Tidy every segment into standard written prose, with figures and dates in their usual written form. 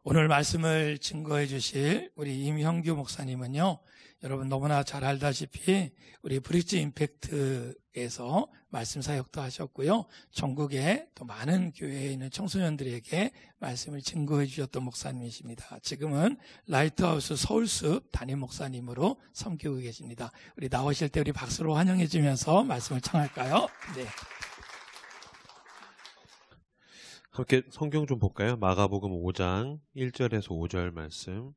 오늘 말씀을 증거해 주실 우리 임형규 목사님은요, 여러분 너무나 잘 알다시피 우리 브릿지 임팩트에서 말씀 사역도 하셨고요, 전국에 또 많은 교회에 있는 청소년들에게 말씀을 증거해 주셨던 목사님이십니다. 지금은 라이트하우스 서울숲 담임 목사님으로 섬기고 계십니다. 우리 나오실 때 우리 박수로 환영해 주면서 말씀을 청할까요? 네. 함께 성경 좀 볼까요? 마가복음 5장 1절에서 5절 말씀.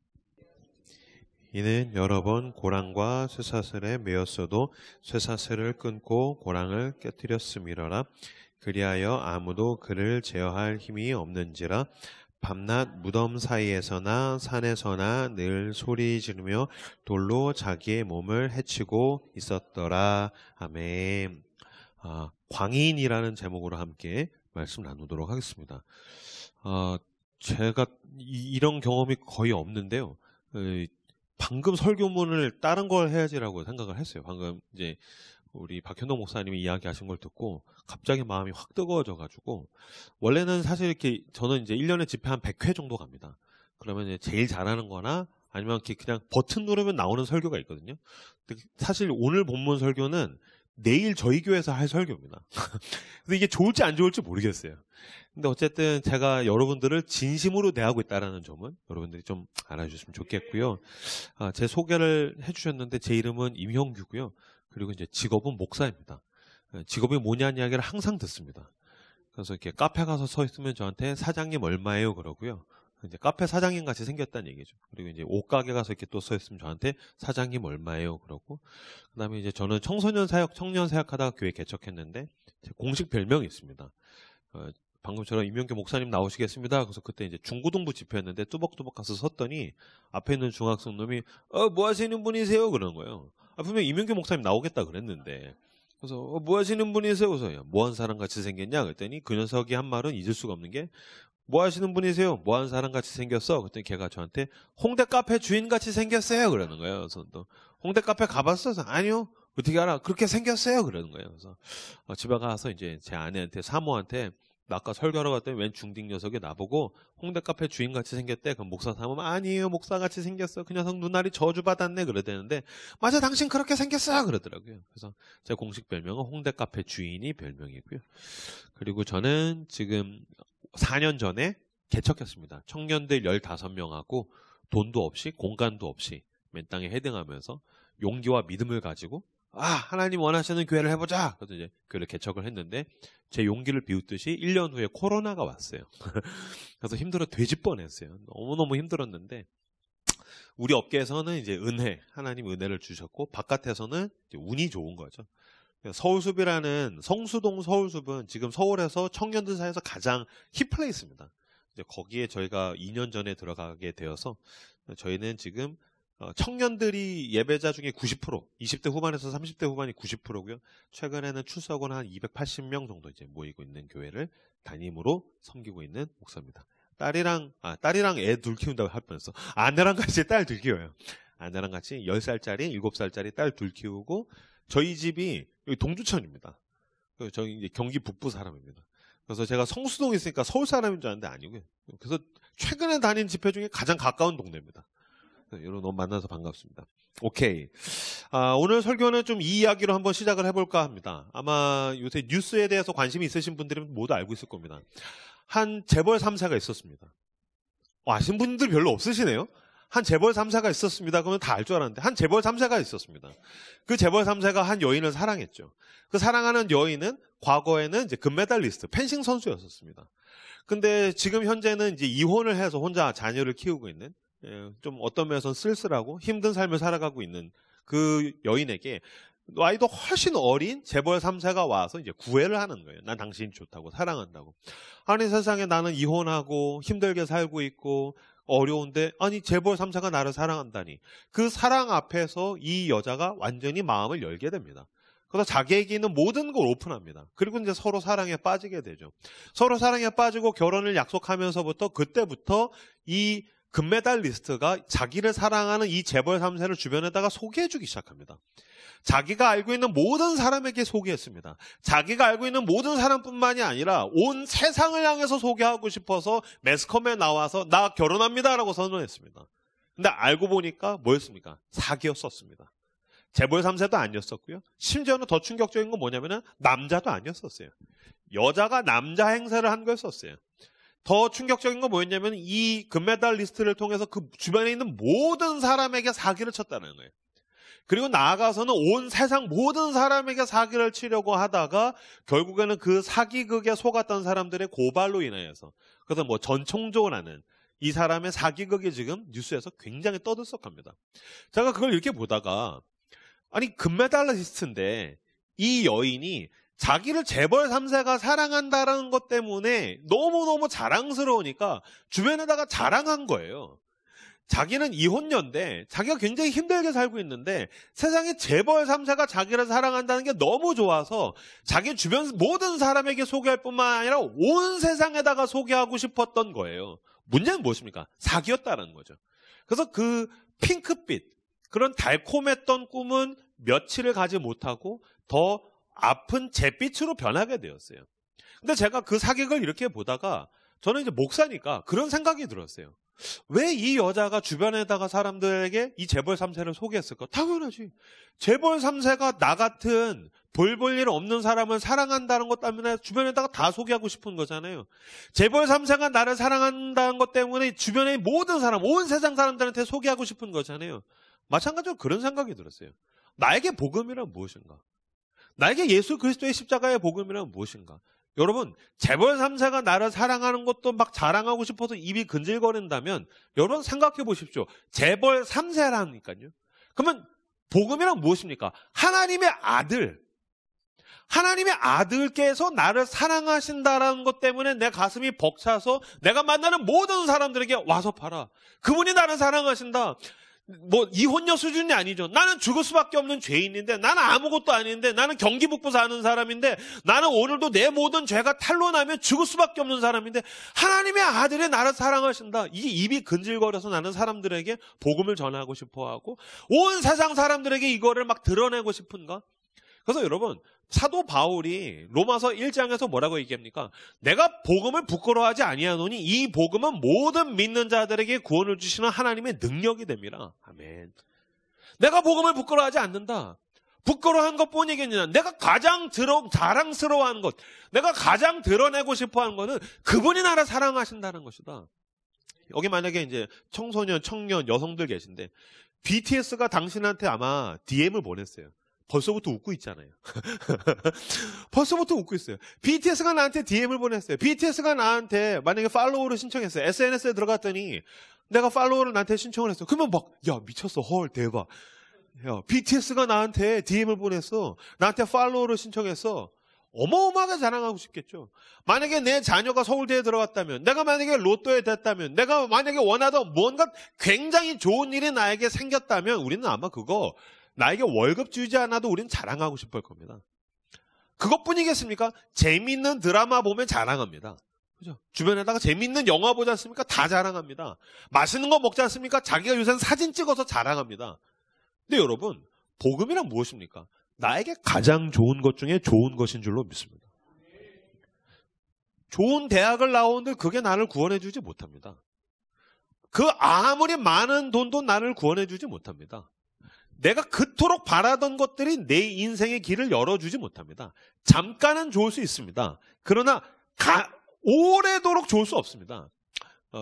이는 여러 번 고랑과 쇠사슬에 매였어도 쇠사슬을 끊고 고랑을 깨뜨렸음이러라. 그리하여 아무도 그를 제어할 힘이 없는지라. 밤낮 무덤 사이에서나 산에서나 늘 소리 지르며 돌로 자기의 몸을 해치고 있었더라. 아멘. 광인이라는 제목으로 함께 말씀 나누도록 하겠습니다. 제가 이런 경험이 거의 없는데요. 방금 설교문을 다른 걸 해야지라고 생각을 했어요. 방금 이제 우리 박현동 목사님이 이야기하신 걸 듣고 갑자기 마음이 확 뜨거워져가지고, 원래는 사실 이렇게 저는 이제 1년에 집회 한 100회 정도 갑니다. 그러면 이제 제일 잘하는 거나 아니면 이렇게 그냥 버튼 누르면 나오는 설교가 있거든요. 근데 사실 오늘 본문 설교는 내일 저희 교회에서 할 설교입니다. 근데 이게 좋을지 안 좋을지 모르겠어요. 근데 어쨌든 제가 여러분들을 진심으로 대하고 있다는 점은 여러분들이 좀 알아주셨으면 좋겠고요. 제 소개를 해주셨는데 제 이름은 임형규고요. 그리고 이제 직업은 목사입니다. 직업이 뭐냐는 이야기를 항상 듣습니다. 그래서 이렇게 카페 가서 서 있으면 저한테 사장님 얼마예요? 그러고요. 이제 카페 사장님 같이 생겼다는 얘기죠. 그리고 이제 옷가게 가서 이렇게 또 서 있으면 저한테 사장님 얼마예요? 그러고, 그다음에 이제 저는 청년 사역하다가 교회 개척했는데 제 공식 별명이 있습니다. 방금처럼 임명규 목사님 나오시겠습니다. 그래서 그때 이제 중고등부 집회였는데 뚜벅뚜벅 가서 섰더니 앞에 있는 중학생 놈이 뭐 하시는 분이세요? 그러는 거예요. 분명 임명규 목사님 나오겠다 그랬는데, 그래서 뭐 하시는 분이세요? 그래서 뭐 하는 사람 같이 생겼냐? 그랬더니 그 녀석이 한 말은 잊을 수가 없는 게, 뭐 하시는 분이세요? 뭐 하는 사람 같이 생겼어? 그랬더니 걔가 저한테 홍대 카페 주인 같이 생겼어요. 그러는 거예요. 그래서 또 홍대 카페 가봤어? 아니요. 어떻게 알아? 그렇게 생겼어요. 그러는 거예요. 그래서 집에 가서 이제 제 아내한테, 사모한테, 나 아까 설교하러 갔더니 웬 중딩 녀석이 나보고 홍대 카페 주인 같이 생겼대. 그럼 목사 사모면 아니에요. 목사 같이 생겼어. 그 녀석 눈알이 저주받았네. 그러대는데, 맞아, 당신 그렇게 생겼어. 그러더라고요. 그래서 제 공식 별명은 홍대 카페 주인이 별명이고요. 그리고 저는 지금 4년 전에 개척했습니다. 청년들 15명하고 돈도 없이 공간도 없이 맨 땅에 헤딩하면서 용기와 믿음을 가지고 하나님 원하시는 교회를 해보자. 그래서 이제 교회를 개척을 했는데, 제 용기를 비웃듯이 1년 후에 코로나가 왔어요. 그래서 힘들어 돼질 뻔했어요. 너무너무 힘들었는데, 우리 업계에서는 이제 하나님 은혜를 주셨고, 바깥에서는 이제 운이 좋은 거죠. 서울숲이라는 성수동 서울숲은 지금 서울에서 청년들 사이에서 가장 힙플레이스입니다. 이제 거기에 저희가 2년 전에 들어가게 되어서 저희는 지금 청년들이 예배자 중에 90%, 20대 후반에서 30대 후반이 90%고요. 최근에는 출석은 한 280명 정도 이제 모이고 있는 교회를 담임으로 섬기고 있는 목사입니다. 딸이랑 애 둘 키운다고 할 뻔했어. 아내랑 같이 딸 둘 키워요. 아내랑 같이 10살짜리, 7살짜리 딸 둘 키우고, 저희 집이 여기 동두천입니다. 저희 이제 경기 북부 사람입니다. 그래서 제가 성수동에 있으니까 서울 사람인 줄 알았는데 아니고요. 그래서 최근에 다닌 집회 중에 가장 가까운 동네입니다. 여러분 너무 만나서 반갑습니다. 오케이. 오늘 설교는 좀 이 이야기로 한번 시작을 해볼까 합니다. 아마 요새 뉴스에 대해서 관심이 있으신 분들은 모두 알고 있을 겁니다. 한 재벌 3세가 있었습니다. 아시는 분들 별로 없으시네요. 한 재벌 3세가 있었습니다. 그러면 다 알 줄 알았는데, 한 재벌 3세가 있었습니다. 그 재벌 3세가 한 여인을 사랑했죠. 그 사랑하는 여인은 과거에는 이제 금메달리스트, 펜싱 선수였었습니다. 근데 지금 현재는 이제 이혼을 해서 혼자 자녀를 키우고 있는, 좀 어떤 면에서는 쓸쓸하고 힘든 삶을 살아가고 있는 그 여인에게 나이도 훨씬 어린 재벌 3세가 와서 이제 구애를 하는 거예요. 난 당신이 좋다고, 사랑한다고. 아니, 세상에 나는 이혼하고 힘들게 살고 있고 어려운데, 아니 재벌 3세가 나를 사랑한다니. 그 사랑 앞에서 이 여자가 완전히 마음을 열게 됩니다. 그래서 자기에게 있는 모든 걸 오픈합니다. 그리고 이제 서로 사랑에 빠지게 되죠. 서로 사랑에 빠지고 결혼을 약속하면서부터, 그때부터 이 금메달리스트가 자기를 사랑하는 이 재벌 3세를 주변에다가 소개해주기 시작합니다. 자기가 알고 있는 모든 사람에게 소개했습니다. 자기가 알고 있는 모든 사람뿐만이 아니라 온 세상을 향해서 소개하고 싶어서 매스컴에 나와서 나 결혼합니다라고 선언했습니다. 근데 알고 보니까 뭐였습니까? 사기였었습니다. 재벌 3세도 아니었었고요. 심지어는 더 충격적인 건 뭐냐면은 남자도 아니었었어요. 여자가 남자 행세를 한 거였었어요. 더 충격적인 건 뭐였냐면 이 금메달리스트를 통해서 그 주변에 있는 모든 사람에게 사기를 쳤다는 거예요. 그리고 나아가서는 온 세상 모든 사람에게 사기를 치려고 하다가 결국에는 그 사기극에 속았던 사람들의 고발로 인하여서, 그래서 뭐 전총조라는 이 사람의 사기극이 지금 뉴스에서 굉장히 떠들썩합니다. 제가 그걸 이렇게 보다가 아니 금메달리스트인데 이 여인이 자기를 재벌 3세가 사랑한다라는 것 때문에 너무너무 자랑스러우니까 주변에다가 자랑한 거예요. 자기는 이혼녀인데 자기가 굉장히 힘들게 살고 있는데 세상에 재벌 3세가 자기를 사랑한다는 게 너무 좋아서 자기 주변 모든 사람에게 소개할 뿐만 아니라 온 세상에다가 소개하고 싶었던 거예요. 문제는 무엇입니까? 사기였다는 거죠. 그래서 그 핑크빛, 그런 달콤했던 꿈은 며칠을 가지 못하고 더 아픈 잿빛으로 변하게 되었어요. 근데 제가 그 사격을 이렇게 보다가 저는 이제 목사니까 그런 생각이 들었어요. 왜 이 여자가 주변에다가 사람들에게 이 재벌 3세를 소개했을까? 당연하지. 재벌 3세가 나 같은 볼 일 없는 사람을 사랑한다는 것 때문에 주변에다가 다 소개하고 싶은 거잖아요. 재벌 3세가 나를 사랑한다는 것 때문에 주변의 모든 사람, 온 세상 사람들한테 소개하고 싶은 거잖아요. 마찬가지로 그런 생각이 들었어요. 나에게 복음이란 무엇인가? 나에게 예수 그리스도의 십자가의 복음이란 무엇인가? 여러분, 재벌 3세가 나를 사랑하는 것도 막 자랑하고 싶어서 입이 근질거린다면 여러분 생각해 보십시오. 재벌 3세라니까요. 그러면 복음이란 무엇입니까? 하나님의 아들. 하나님의 아들께서 나를 사랑하신다라는 것 때문에 내 가슴이 벅차서 내가 만나는 모든 사람들에게 와서 봐라. 그분이 나를 사랑하신다. 뭐 이혼녀 수준이 아니죠. 나는 죽을 수밖에 없는 죄인인데, 나는 아무것도 아닌데, 나는 경기 북부 사는 사람인데, 나는 오늘도 내 모든 죄가 탄로나면 죽을 수밖에 없는 사람인데 하나님의 아들이 나를 사랑하신다. 이게 입이 근질거려서 나는 사람들에게 복음을 전하고 싶어하고 온 세상 사람들에게 이거를 막 드러내고 싶은가? 그래서 여러분, 사도 바울이 로마서 1장에서 뭐라고 얘기합니까? 내가 복음을 부끄러워하지 아니하노니 이 복음은 모든 믿는 자들에게 구원을 주시는 하나님의 능력이 됩니다. 아멘. 내가 복음을 부끄러워하지 않는다. 부끄러워한 것뿐이겠냐. 내가 가장 자랑스러워하는 것, 내가 가장 드러내고 싶어하는 것은 그분이 나를 사랑하신다는 것이다. 여기 만약에 이제 청소년, 청년, 여성들 계신데 BTS가 당신한테 아마 DM을 보냈어요. 벌써부터 웃고 있잖아요. 벌써부터 웃고 있어요. BTS가 나한테 DM을 보냈어요. BTS가 나한테 만약에 팔로우를 신청했어요. SNS에 들어갔더니 내가 팔로우를 나한테 신청을 했어. 그러면 막, 야, 미쳤어. 헐, 대박. 야, BTS가 나한테 DM을 보냈어. 나한테 팔로우를 신청했어. 어마어마하게 자랑하고 싶겠죠. 만약에 내 자녀가 서울대에 들어갔다면, 내가 만약에 로또에 됐다면, 내가 만약에 원하던 뭔가 굉장히 좋은 일이 나에게 생겼다면 우리는 아마 그거 나에게 월급 주지 않아도 우리는 자랑하고 싶을 겁니다. 그것뿐이겠습니까? 재밌는 드라마 보면 자랑합니다. 그죠? 주변에다가 재밌는 영화 보지 않습니까? 다 자랑합니다. 맛있는 거 먹지 않습니까? 자기가 요새는 사진 찍어서 자랑합니다. 근데 여러분, 복음이란 무엇입니까? 나에게 가장 좋은 것 중에 좋은 것인 줄로 믿습니다. 좋은 대학을 나오는데 그게 나를 구원해 주지 못합니다. 그 아무리 많은 돈도 나를 구원해 주지 못합니다. 내가 그토록 바라던 것들이 내 인생의 길을 열어주지 못합니다. 잠깐은 좋을 수 있습니다. 그러나 오래도록 좋을 수 없습니다.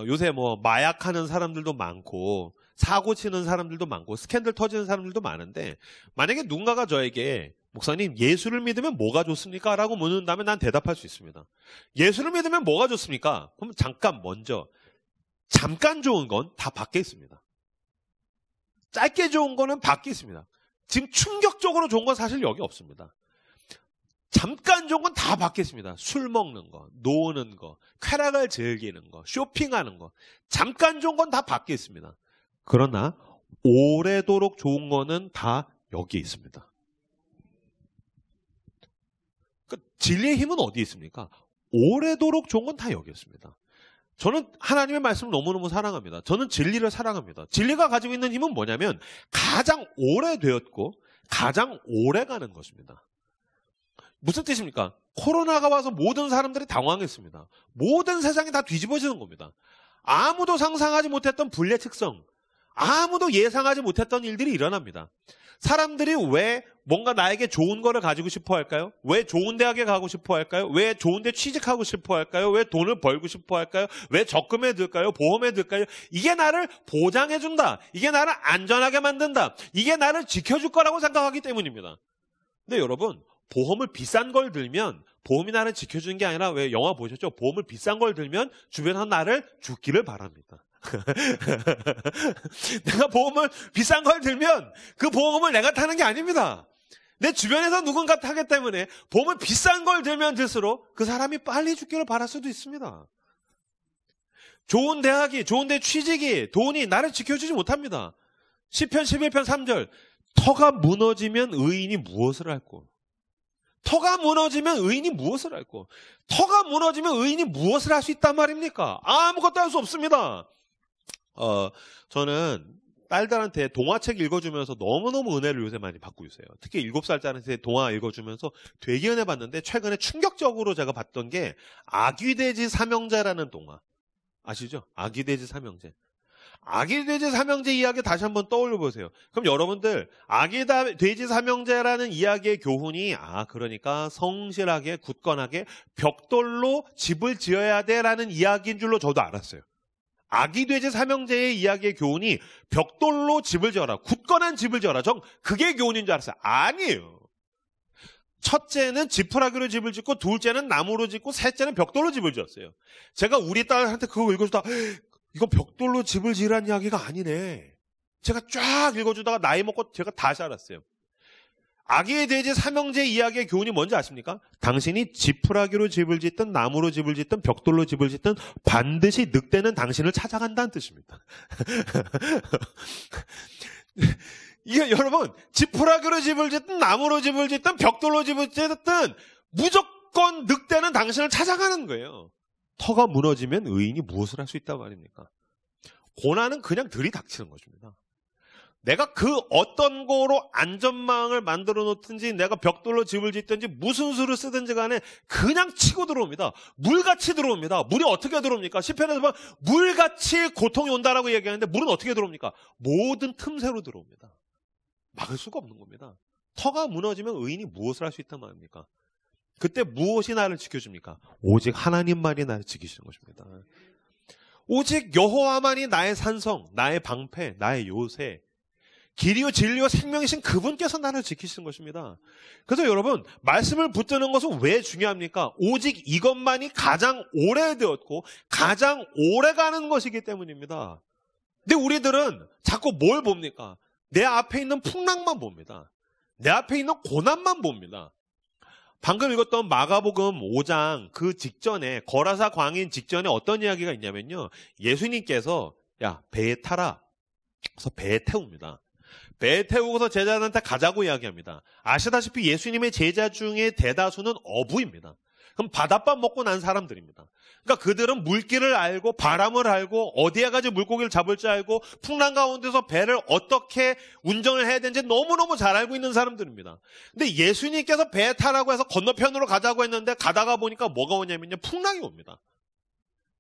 요새 뭐 마약하는 사람들도 많고 사고 치는 사람들도 많고 스캔들 터지는 사람들도 많은데 만약에 누군가가 저에게 목사님 예수를 믿으면 뭐가 좋습니까? 라고 묻는다면 난 대답할 수 있습니다. 예수를 믿으면 뭐가 좋습니까? 그럼 잠깐 좋은 건 다 밖에 있습니다. 짧게 좋은 거는 밖에 있습니다. 지금 충격적으로 좋은 건 사실 여기 없습니다. 잠깐 좋은 건 다 밖에 있습니다. 술 먹는 거, 노는 거, 쾌락을 즐기는 거, 쇼핑하는 거. 잠깐 좋은 건 다 밖에 있습니다. 그러나 오래도록 좋은 거는 다 여기에 있습니다. 그러니까 진리의 힘은 어디에 있습니까? 오래도록 좋은 건 다 여기 있습니다. 저는 하나님의 말씀을 너무너무 사랑합니다. 저는 진리를 사랑합니다. 진리가 가지고 있는 힘은 뭐냐면 가장 오래되었고 가장 오래가는 것입니다. 무슨 뜻입니까? 코로나가 와서 모든 사람들이 당황했습니다. 모든 세상이 다 뒤집어지는 겁니다. 아무도 상상하지 못했던 불예측성, 아무도 예상하지 못했던 일들이 일어납니다. 사람들이 왜 뭔가 나에게 좋은 거를 가지고 싶어 할까요? 왜 좋은 대학에 가고 싶어 할까요? 왜 좋은 데 취직하고 싶어 할까요? 왜 돈을 벌고 싶어 할까요? 왜 적금에 들까요? 보험에 들까요? 이게 나를 보장해 준다. 이게 나를 안전하게 만든다. 이게 나를 지켜줄 거라고 생각하기 때문입니다. 근데 여러분, 보험을 비싼 걸 들면 보험이 나를 지켜주는 게 아니라, 왜 영화 보셨죠? 보험을 비싼 걸 들면 주변에서 나를 죽기를 바랍니다. 내가 보험을 비싼 걸 들면 그 보험을 내가 타는 게 아닙니다. 내 주변에서 누군가 타기 때문에 보험을 비싼 걸 들면 들수록 그 사람이 빨리 죽기를 바랄 수도 있습니다. 좋은 대학이, 좋은 데 취직이, 돈이 나를 지켜주지 못합니다. 시편 11편 3절, 터가 무너지면 의인이 무엇을 할꼬? 터가 무너지면 의인이 무엇을 할꼬? 터가 무너지면 의인이 무엇을 할 수 있단 말입니까? 아무것도 할 수 없습니다. 저는 딸들한테 동화책 읽어주면서 너무너무 은혜를 요새 많이 받고 있어요. 특히 7살짜리한테 동화 읽어주면서 되게 은혜 받는데, 최근에 충격적으로 제가 봤던 게 아귀돼지 삼형제라는 동화. 아시죠? 아귀돼지 삼형제. 아귀돼지 삼형제 이야기 다시 한번 떠올려 보세요. 그럼 여러분들, 아귀돼지 삼형제라는 이야기의 교훈이, 그러니까 성실하게 굳건하게 벽돌로 집을 지어야 돼라는 이야기인 줄로 저도 알았어요. 아귀돼지 삼형제의 이야기의 교훈이 벽돌로 집을 지어라, 굳건한 집을 지어라, 그게 교훈인 줄 알았어요. 아니에요. 첫째는 지푸라기로 집을 짓고, 둘째는 나무로 짓고, 셋째는 벽돌로 집을 지었어요. 제가 우리 딸한테 그거 읽어주다가 이거 벽돌로 집을 지으라는 이야기가 아니네. 제가 쫙 읽어주다가 나이 먹고 제가 다시 알았어요. 아귀돼지 삼형제 이야기의 교훈이 뭔지 아십니까? 당신이 지푸라기로 집을 짓든 나무로 집을 짓든 벽돌로 집을 짓든 반드시 늑대는 당신을 찾아간다는 뜻입니다. 이게 여러분, 지푸라기로 집을 짓든 나무로 집을 짓든 벽돌로 집을 짓든 무조건 늑대는 당신을 찾아가는 거예요. 터가 무너지면 의인이 무엇을 할 수 있단 말입니까? 고난은 그냥 들이닥치는 것입니다. 내가 그 어떤 거로 안전망을 만들어 놓든지, 내가 벽돌로 집을 짓든지, 무슨 수를 쓰든지 간에 그냥 치고 들어옵니다. 물같이 들어옵니다. 물이 어떻게 들어옵니까? 시편에서 보면 물같이 고통이 온다라고 얘기하는데, 물은 어떻게 들어옵니까? 모든 틈새로 들어옵니다. 막을 수가 없는 겁니다. 터가 무너지면 의인이 무엇을 할 수 있단 말입니까? 그때 무엇이 나를 지켜줍니까? 오직 하나님만이 나를 지키시는 것입니다. 오직 여호와만이 나의 산성, 나의 방패, 나의 요새, 길이요 진리요 생명이신 그분께서 나를 지키시는 것입니다. 그래서 여러분, 말씀을 붙드는 것은 왜 중요합니까? 오직 이것만이 가장 오래되었고 가장 오래가는 것이기 때문입니다. 근데 우리들은 자꾸 뭘 봅니까? 내 앞에 있는 풍랑만 봅니다. 내 앞에 있는 고난만 봅니다. 방금 읽었던 마가복음 5장 그 직전에, 거라사 광인 직전에 어떤 이야기가 있냐면요, 예수님께서 야, 배에 타라. 그래서 배에 태웁니다. 배에 태우고서 제자들한테 가자고 이야기합니다. 아시다시피 예수님의 제자 중에 대다수는 어부입니다. 그럼 바닷밥 먹고 난 사람들입니다. 그러니까 그들은 물길을 알고 바람을 알고 어디에 가지 물고기를 잡을 줄 알고 풍랑 가운데서 배를 어떻게 운전을 해야 되는지 너무너무 잘 알고 있는 사람들입니다. 근데 예수님께서 배에 타라고 해서 건너편으로 가자고 했는데 가다가 보니까 뭐가 오냐면요, 풍랑이 옵니다.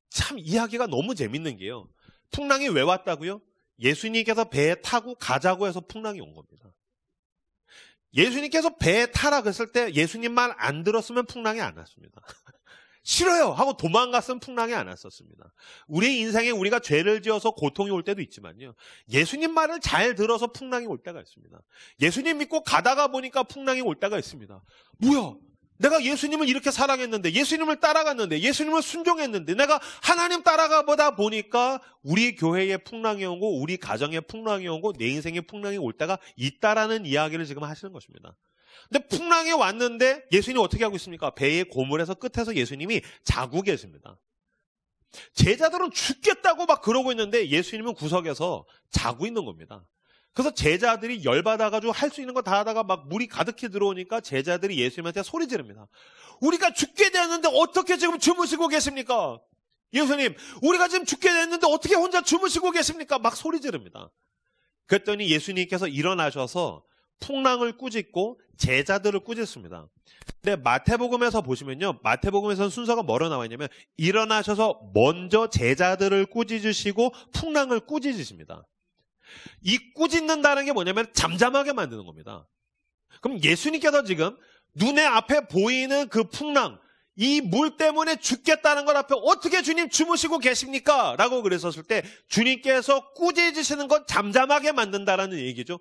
참 이야기가 너무 재밌는 게요, 풍랑이 왜 왔다고요? 예수님께서 배에 타고 가자고 해서 풍랑이 온 겁니다. 예수님께서 배에 타라 그랬을 때 예수님 말 안 들었으면 풍랑이 안 왔습니다. 싫어요 하고 도망갔으면 풍랑이 안 왔었습니다. 우리 인생에 우리가 죄를 지어서 고통이 올 때도 있지만요, 예수님 말을 잘 들어서 풍랑이 올 때가 있습니다. 예수님 믿고 가다가 보니까 풍랑이 올 때가 있습니다. 뭐야? 내가 예수님을 이렇게 사랑했는데, 예수님을 따라갔는데, 예수님을 순종했는데, 내가 하나님 따라가보다 보니까 우리 교회에 풍랑이 오고 우리 가정에 풍랑이 오고 내 인생에 풍랑이 올 때가 있다라는 이야기를 지금 하시는 것입니다. 근데 풍랑이 왔는데 예수님이 어떻게 하고 있습니까? 배의 고물에서 끝에서 예수님이 자고 계십니다. 제자들은 죽겠다고 막 그러고 있는데 예수님은 구석에서 자고 있는 겁니다. 그래서 제자들이 열받아가지고 할 수 있는 거 다 하다가 막 물이 가득히 들어오니까 제자들이 예수님한테 소리 지릅니다. 우리가 죽게 되었는데 어떻게 지금 주무시고 계십니까? 예수님, 우리가 지금 죽게 됐는데 어떻게 혼자 주무시고 계십니까? 막 소리 지릅니다. 그랬더니 예수님께서 일어나셔서 풍랑을 꾸짖고 제자들을 꾸짖습니다. 근데 마태복음에서 보시면요, 마태복음에서는 순서가 뭐로 나와 있냐면 일어나셔서 먼저 제자들을 꾸짖으시고 풍랑을 꾸짖으십니다. 이 꾸짖는다는 게 뭐냐면 잠잠하게 만드는 겁니다. 그럼 예수님께서 지금 눈에 앞에 보이는 그 풍랑, 이 물 때문에 죽겠다는 것 앞에 어떻게 주님 주무시고 계십니까? 라고 그랬었을 때 주님께서 꾸짖으시는 건 잠잠하게 만든다라는 얘기죠.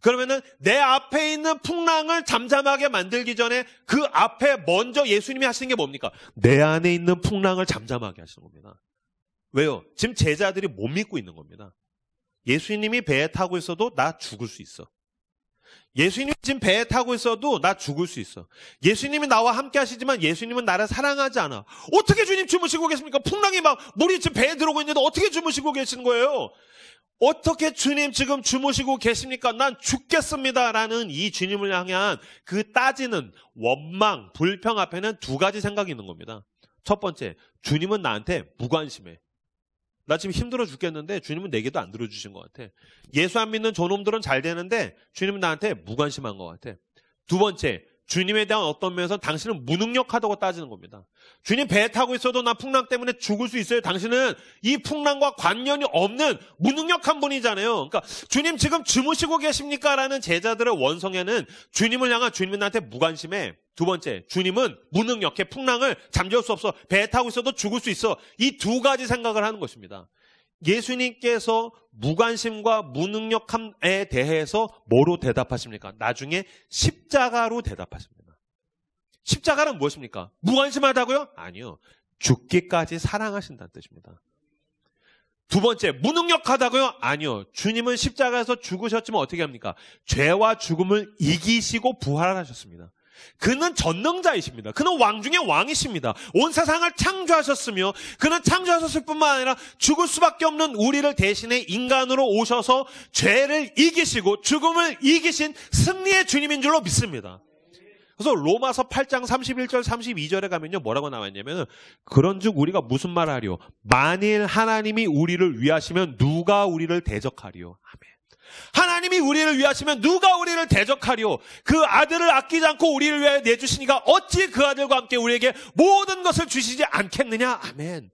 그러면은 내 앞에 있는 풍랑을 잠잠하게 만들기 전에 그 앞에 먼저 예수님이 하시는 게 뭡니까? 내 안에 있는 풍랑을 잠잠하게 하시는 겁니다. 왜요? 지금 제자들이 못 믿고 있는 겁니다. 예수님이 배에 타고 있어도 나 죽을 수 있어. 예수님이 지금 배에 타고 있어도 나 죽을 수 있어. 예수님이 나와 함께 하시지만 예수님은 나를 사랑하지 않아. 어떻게 주님 주무시고 계십니까? 풍랑이 막 물이 지금 배에 들어오고 있는데 어떻게 주무시고 계시는 거예요? 어떻게 주님 지금 주무시고 계십니까? 난 죽겠습니다. 라는 이 주님을 향한 그 따지는 원망, 불평 앞에는 두 가지 생각이 있는 겁니다. 첫 번째, 주님은 나한테 무관심해. 나 지금 힘들어 죽겠는데 주님은 내게도 안 들어주신 것 같아. 예수 안 믿는 저놈들은 잘 되는데 주님은 나한테 무관심한 것 같아. 두 번째, 주님에 대한 어떤 면에서 당신은 무능력하다고 따지는 겁니다. 주님 배에 타고 있어도 나 풍랑 때문에 죽을 수 있어요. 당신은 이 풍랑과 관련이 없는 무능력한 분이잖아요. 그러니까 주님 지금 주무시고 계십니까? 라는 제자들의 원성에는 주님을 향한 주님은 나한테 무관심해. 두 번째, 주님은 무능력해. 풍랑을 잠재울 수 없어. 배에 타고 있어도 죽을 수 있어. 이 두 가지 생각을 하는 것입니다. 예수님께서 무관심과 무능력함에 대해서 뭐로 대답하십니까? 나중에 십자가로 대답하십니다. 십자가는 무엇입니까? 무관심하다고요? 아니요. 죽기까지 사랑하신다는 뜻입니다. 두 번째, 무능력하다고요? 아니요. 주님은 십자가에서 죽으셨지만 어떻게 합니까? 죄와 죽음을 이기시고 부활하셨습니다. 그는 전능자이십니다. 그는 왕 중에 왕이십니다. 온 세상을 창조하셨으며 그는 창조하셨을 뿐만 아니라 죽을 수밖에 없는 우리를 대신해 인간으로 오셔서 죄를 이기시고 죽음을 이기신 승리의 주님인 줄로 믿습니다. 그래서 로마서 8장 31절 32절에 가면요 뭐라고 나왔냐면 그런즉 우리가 무슨 말을 하리요? 만일 하나님이 우리를 위하시면 누가 우리를 대적하리요? 아멘. 하나님이 우리를 위하시면 누가 우리를 대적하리요? 그 아들을 아끼지 않고 우리를 위하여 내주시니까 어찌 그 아들과 함께 우리에게 모든 것을 주시지 않겠느냐? 아멘.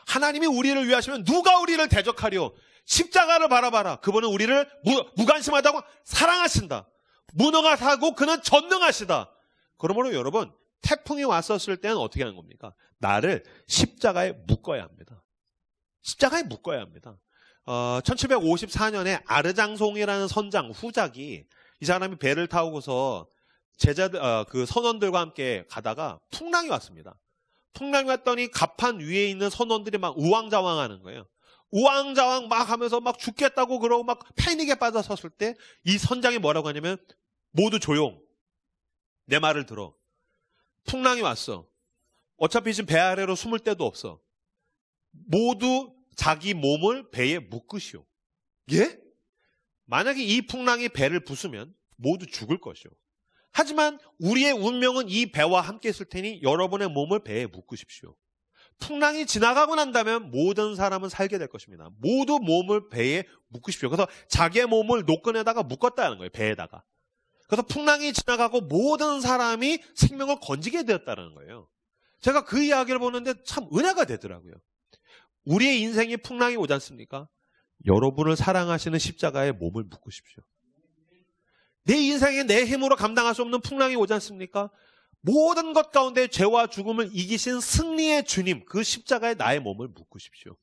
하나님이 우리를 위하시면 누가 우리를 대적하리요? 십자가를 바라봐라. 그분은 우리를 무관심하다고 사랑하신다. 무능하다고 그는 전능하시다. 그러므로 여러분 태풍이 왔었을 때는 어떻게 하는 겁니까? 나를 십자가에 묶어야 합니다. 십자가에 묶어야 합니다. 1754년에 아르장송이라는 선장 후작이 이 사람이 배를 타고서 제자들 그 선원들과 함께 가다가 풍랑이 왔습니다. 풍랑이 왔더니 갑판 위에 있는 선원들이 막 우왕좌왕하는 거예요. 우왕좌왕 막 하면서 막 죽겠다고 그러고 막 패닉에 빠져섰을 때 이 선장이 뭐라고 하냐면 모두 조용. 내 말을 들어. 풍랑이 왔어. 어차피 지금 배 아래로 숨을 데도 없어. 모두 자기 몸을 배에 묶으시오. 예? 만약에 이 풍랑이 배를 부수면 모두 죽을 것이오. 하지만 우리의 운명은 이 배와 함께 있을 테니 여러분의 몸을 배에 묶으십시오. 풍랑이 지나가고 난다면 모든 사람은 살게 될 것입니다. 모두 몸을 배에 묶으십시오. 그래서 자기의 몸을 노끈에다가 묶었다는 거예요. 배에다가. 그래서 풍랑이 지나가고 모든 사람이 생명을 건지게 되었다는 거예요. 제가 그 이야기를 보는데 참 은혜가 되더라고요. 우리의 인생에 풍랑이 오지 않습니까? 여러분을 사랑하시는 십자가에 몸을 묶으십시오. 내 인생에 내 힘으로 감당할 수 없는 풍랑이 오지 않습니까? 모든 것 가운데 죄와 죽음을 이기신 승리의 주님, 그 십자가에 나의 몸을 묶으십시오.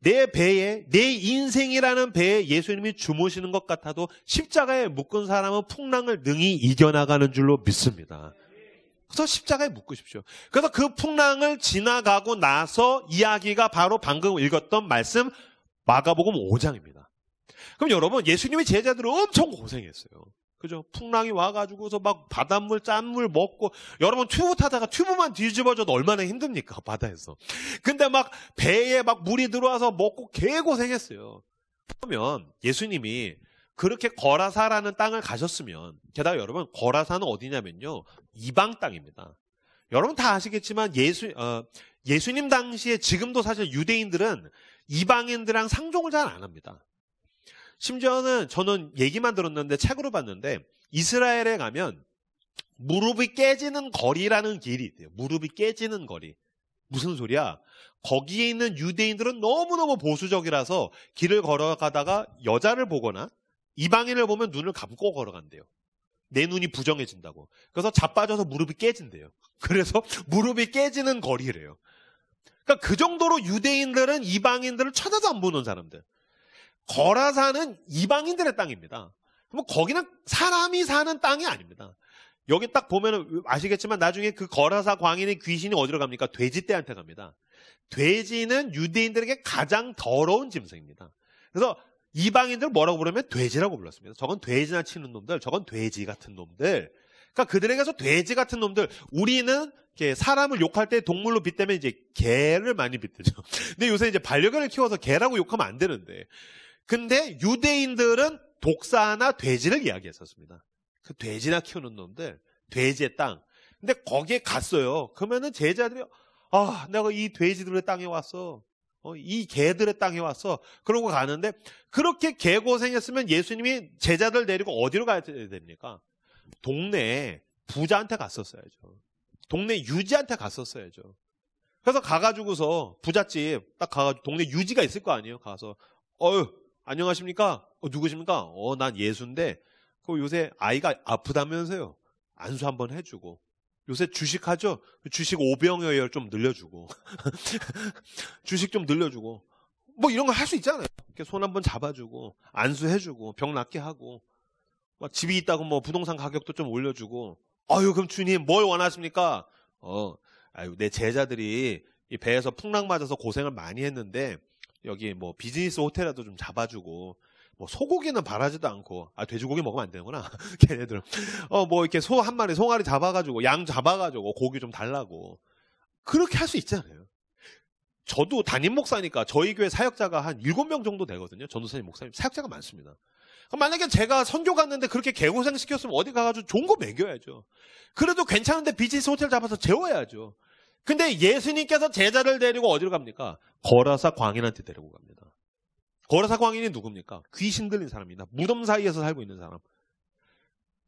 내 배에, 내 인생이라는 배에 예수님이 주무시는 것 같아도 십자가에 묶은 사람은 풍랑을 능히 이겨나가는 줄로 믿습니다. 그래서 십자가에 묶으십시오. 그래서 그 풍랑을 지나가고 나서 이야기가 바로 방금 읽었던 말씀 마가복음 5장입니다. 그럼 여러분 예수님의 제자들은 엄청 고생했어요. 그죠? 풍랑이 와가지고서 막 바닷물, 짠물 먹고 여러분 튜브 타다가 튜브만 뒤집어져도 얼마나 힘듭니까? 바다에서. 근데 막 배에 막 물이 들어와서 먹고 개고생했어요. 그러면 예수님이 그렇게 거라사라는 땅을 가셨으면 게다가 여러분 거라사는 어디냐면요 이방 땅입니다. 여러분 다 아시겠지만 예수님 당시에 지금도 사실 유대인들은 이방인들랑 상종을 잘 안 합니다. 심지어는 저는 얘기만 들었는데 책으로 봤는데 이스라엘에 가면 무릎이 깨지는 거리라는 길이 있대요. 무릎이 깨지는 거리. 무슨 소리야? 거기에 있는 유대인들은 너무너무 보수적이라서 길을 걸어가다가 여자를 보거나 이방인을 보면 눈을 감고 걸어간대요. 내 눈이 부정해진다고. 그래서 자빠져서 무릎이 깨진대요. 그래서 무릎이 깨지는 거리래요. 그러니까 그 정도로 유대인들은 이방인들을 쳐다도 안 보는 사람들. 거라사는 이방인들의 땅입니다. 그럼 거기는 사람이 사는 땅이 아닙니다. 여기 딱 보면 아시겠지만 나중에 그 거라사 광인의 귀신이 어디로 갑니까? 돼지떼한테 갑니다. 돼지는 유대인들에게 가장 더러운 짐승입니다. 그래서 이방인들 뭐라고 부르면 돼지라고 불렀습니다. 저건 돼지나 치는 놈들, 저건 돼지 같은 놈들. 그러니까 그들에게서 돼지 같은 놈들. 우리는 이렇게 사람을 욕할 때 동물로 빗대면 이제 개를 많이 빗대죠. 근데 요새 이제 반려견을 키워서 개라고 욕하면 안 되는데. 근데 유대인들은 독사나 돼지를 이야기했었습니다. 그 돼지나 키우는 놈들, 돼지의 땅. 근데 거기에 갔어요. 그러면은 제자들이 내가 이 돼지들의 땅에 왔어. 이 개들의 땅에 왔어. 그러고 가는데 그렇게 개고생했으면 예수님이 제자들 데리고 어디로 가야 됩니까? 동네 부자한테 갔었어야죠. 동네 유지한테 갔었어야죠. 그래서 가가지고서 부잣집 딱 가가지고 동네 유지가 있을 거 아니에요. 가서 안녕하십니까? 누구십니까? 난 예수인데 요새 아이가 아프다면서요. 안수 한번 해주고. 요새 주식하죠? 주식 5병여열 좀 늘려주고. 주식 좀 늘려주고. 뭐 이런 거 할 수 있잖아요. 이렇게 손 한번 잡아주고, 안수해주고, 병 낫게 하고, 막 집이 있다고 뭐 부동산 가격도 좀 올려주고. 그럼 주님 뭘 원하십니까? 내 제자들이 이 배에서 풍랑 맞아서 고생을 많이 했는데, 여기 뭐 비즈니스 호텔이라도 좀 잡아주고, 뭐 소고기는 바라지도 않고 돼지고기 먹으면 안 되는구나. 걔네들 뭐 이렇게 소 한 마리 송아리 잡아가지고 양 잡아가지고 고기 좀 달라고 그렇게 할 수 있잖아요. 저도 담임 목사니까 저희 교회 사역자가 한 7명 정도 되거든요. 전도사님 목사님 사역자가 많습니다. 만약에 제가 선교 갔는데 그렇게 개고생 시켰으면 어디 가가지고 좋은 거 먹여야죠. 그래도 괜찮은데 비즈니스 호텔 잡아서 재워야죠. 근데 예수님께서 제자를 데리고 어디로 갑니까? 거라사 광인한테 데리고 갑니다. 거라사 광인이 누굽니까? 귀신 들린 사람입니다. 무덤 사이에서 살고 있는 사람.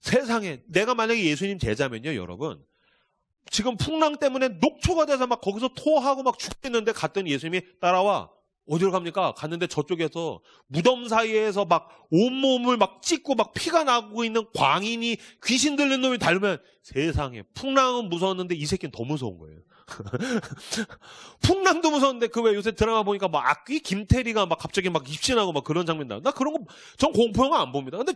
세상에 내가 만약에 예수님 제자면요, 여러분. 지금 풍랑 때문에 녹초가 돼서 막 거기서 토하고 막 죽겠는데 갔더니 예수님이 따라와. 어디로 갑니까? 갔는데 저쪽에서 무덤 사이에서 막 온몸을 막 찢고 막 피가 나고 있는 광인이 귀신 들린 놈이 닮으면 세상에 풍랑은 무서웠는데 이 새끼는 더 무서운 거예요. 풍랑도 무서운데 그 왜 요새 드라마 보니까 막 악귀 김태리가 막 갑자기 막 입신하고 막 그런 장면 나와. 나 그런 거 전 공포 영화 안 봅니다. 근데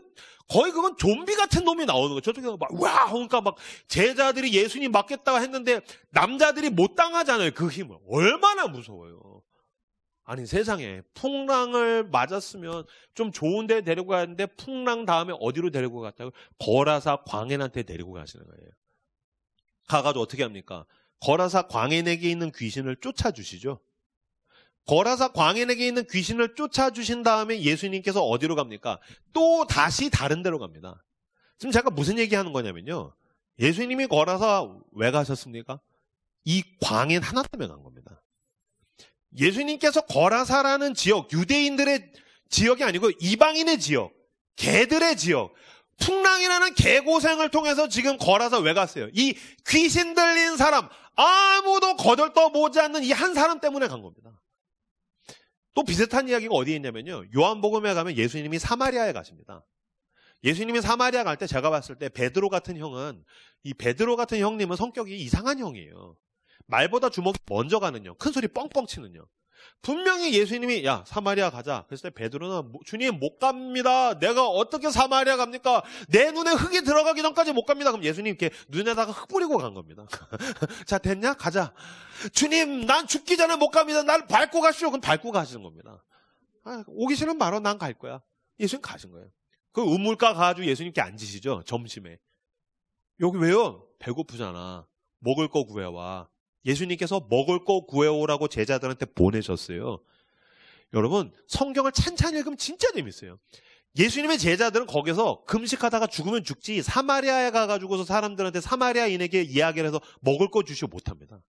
거의 그건 좀비 같은 놈이 나오는 거예요. 저쪽에서 막 와 그러니까 막 제자들이 예수님 맞겠다고 했는데 남자들이 못 당하잖아요. 그 힘을. 얼마나 무서워요. 아니 세상에 풍랑을 맞았으면 좀 좋은 데 데리고 가는데 풍랑 다음에 어디로 데리고 갔다고? 거라사 광인한테 데리고 가시는 거예요. 가가지고 어떻게 합니까? 거라사 광인에게 있는 귀신을 쫓아주시죠. 거라사 광인에게 있는 귀신을 쫓아주신 다음에 예수님께서 어디로 갑니까? 또 다시 다른 데로 갑니다. 지금 제가 무슨 얘기하는 거냐면요. 예수님이 거라사 왜 가셨습니까? 이 광인 하나 때문에 간 겁니다. 예수님께서 거라사라는 지역, 유대인들의 지역이 아니고 이방인의 지역, 개들의 지역, 풍랑이라는 개고생을 통해서 지금 거라사 왜 갔어요? 이 귀신 들린 사람, 아무도 거들떠보지 않는 이 한 사람 때문에 간 겁니다. 또 비슷한 이야기가 어디에 있냐면요. 요한복음에 가면 예수님이 사마리아에 가십니다. 예수님이 사마리아 갈 때 제가 봤을 때 베드로 같은 형은, 이 베드로 같은 형님은 성격이 이상한 형이에요. 말보다 주먹이 먼저 가는 형, 큰 소리 뻥뻥 치는 형. 분명히 예수님이 야 사마리아 가자 그랬을 때 베드로는 주님 못 갑니다. 내가 어떻게 사마리아 갑니까? 내 눈에 흙이 들어가기 전까지 못 갑니다. 그럼 예수님 이렇게 눈에다가 흙 뿌리고 간 겁니다. 자 됐냐? 가자. 주님 난 죽기 전에 못 갑니다. 날 밟고 가시오. 그럼 밟고 가시는 겁니다. 오기 싫으면 말어 난 갈 거야. 예수님 가신 거예요. 그 우물가 가가지고 예수님께 앉으시죠. 점심에. 여기 왜요? 배고프잖아. 먹을 거 구해와. 예수님께서 먹을 거 구해오라고 제자들한테 보내셨어요. 여러분 성경을 찬찬히 읽으면 진짜 재밌어요. 예수님의 제자들은 거기서 금식하다가 죽으면 죽지 사마리아에 가가지고서 사람들한테 사마리아인에게 이야기를 해서 먹을 거 주시오 못합니다.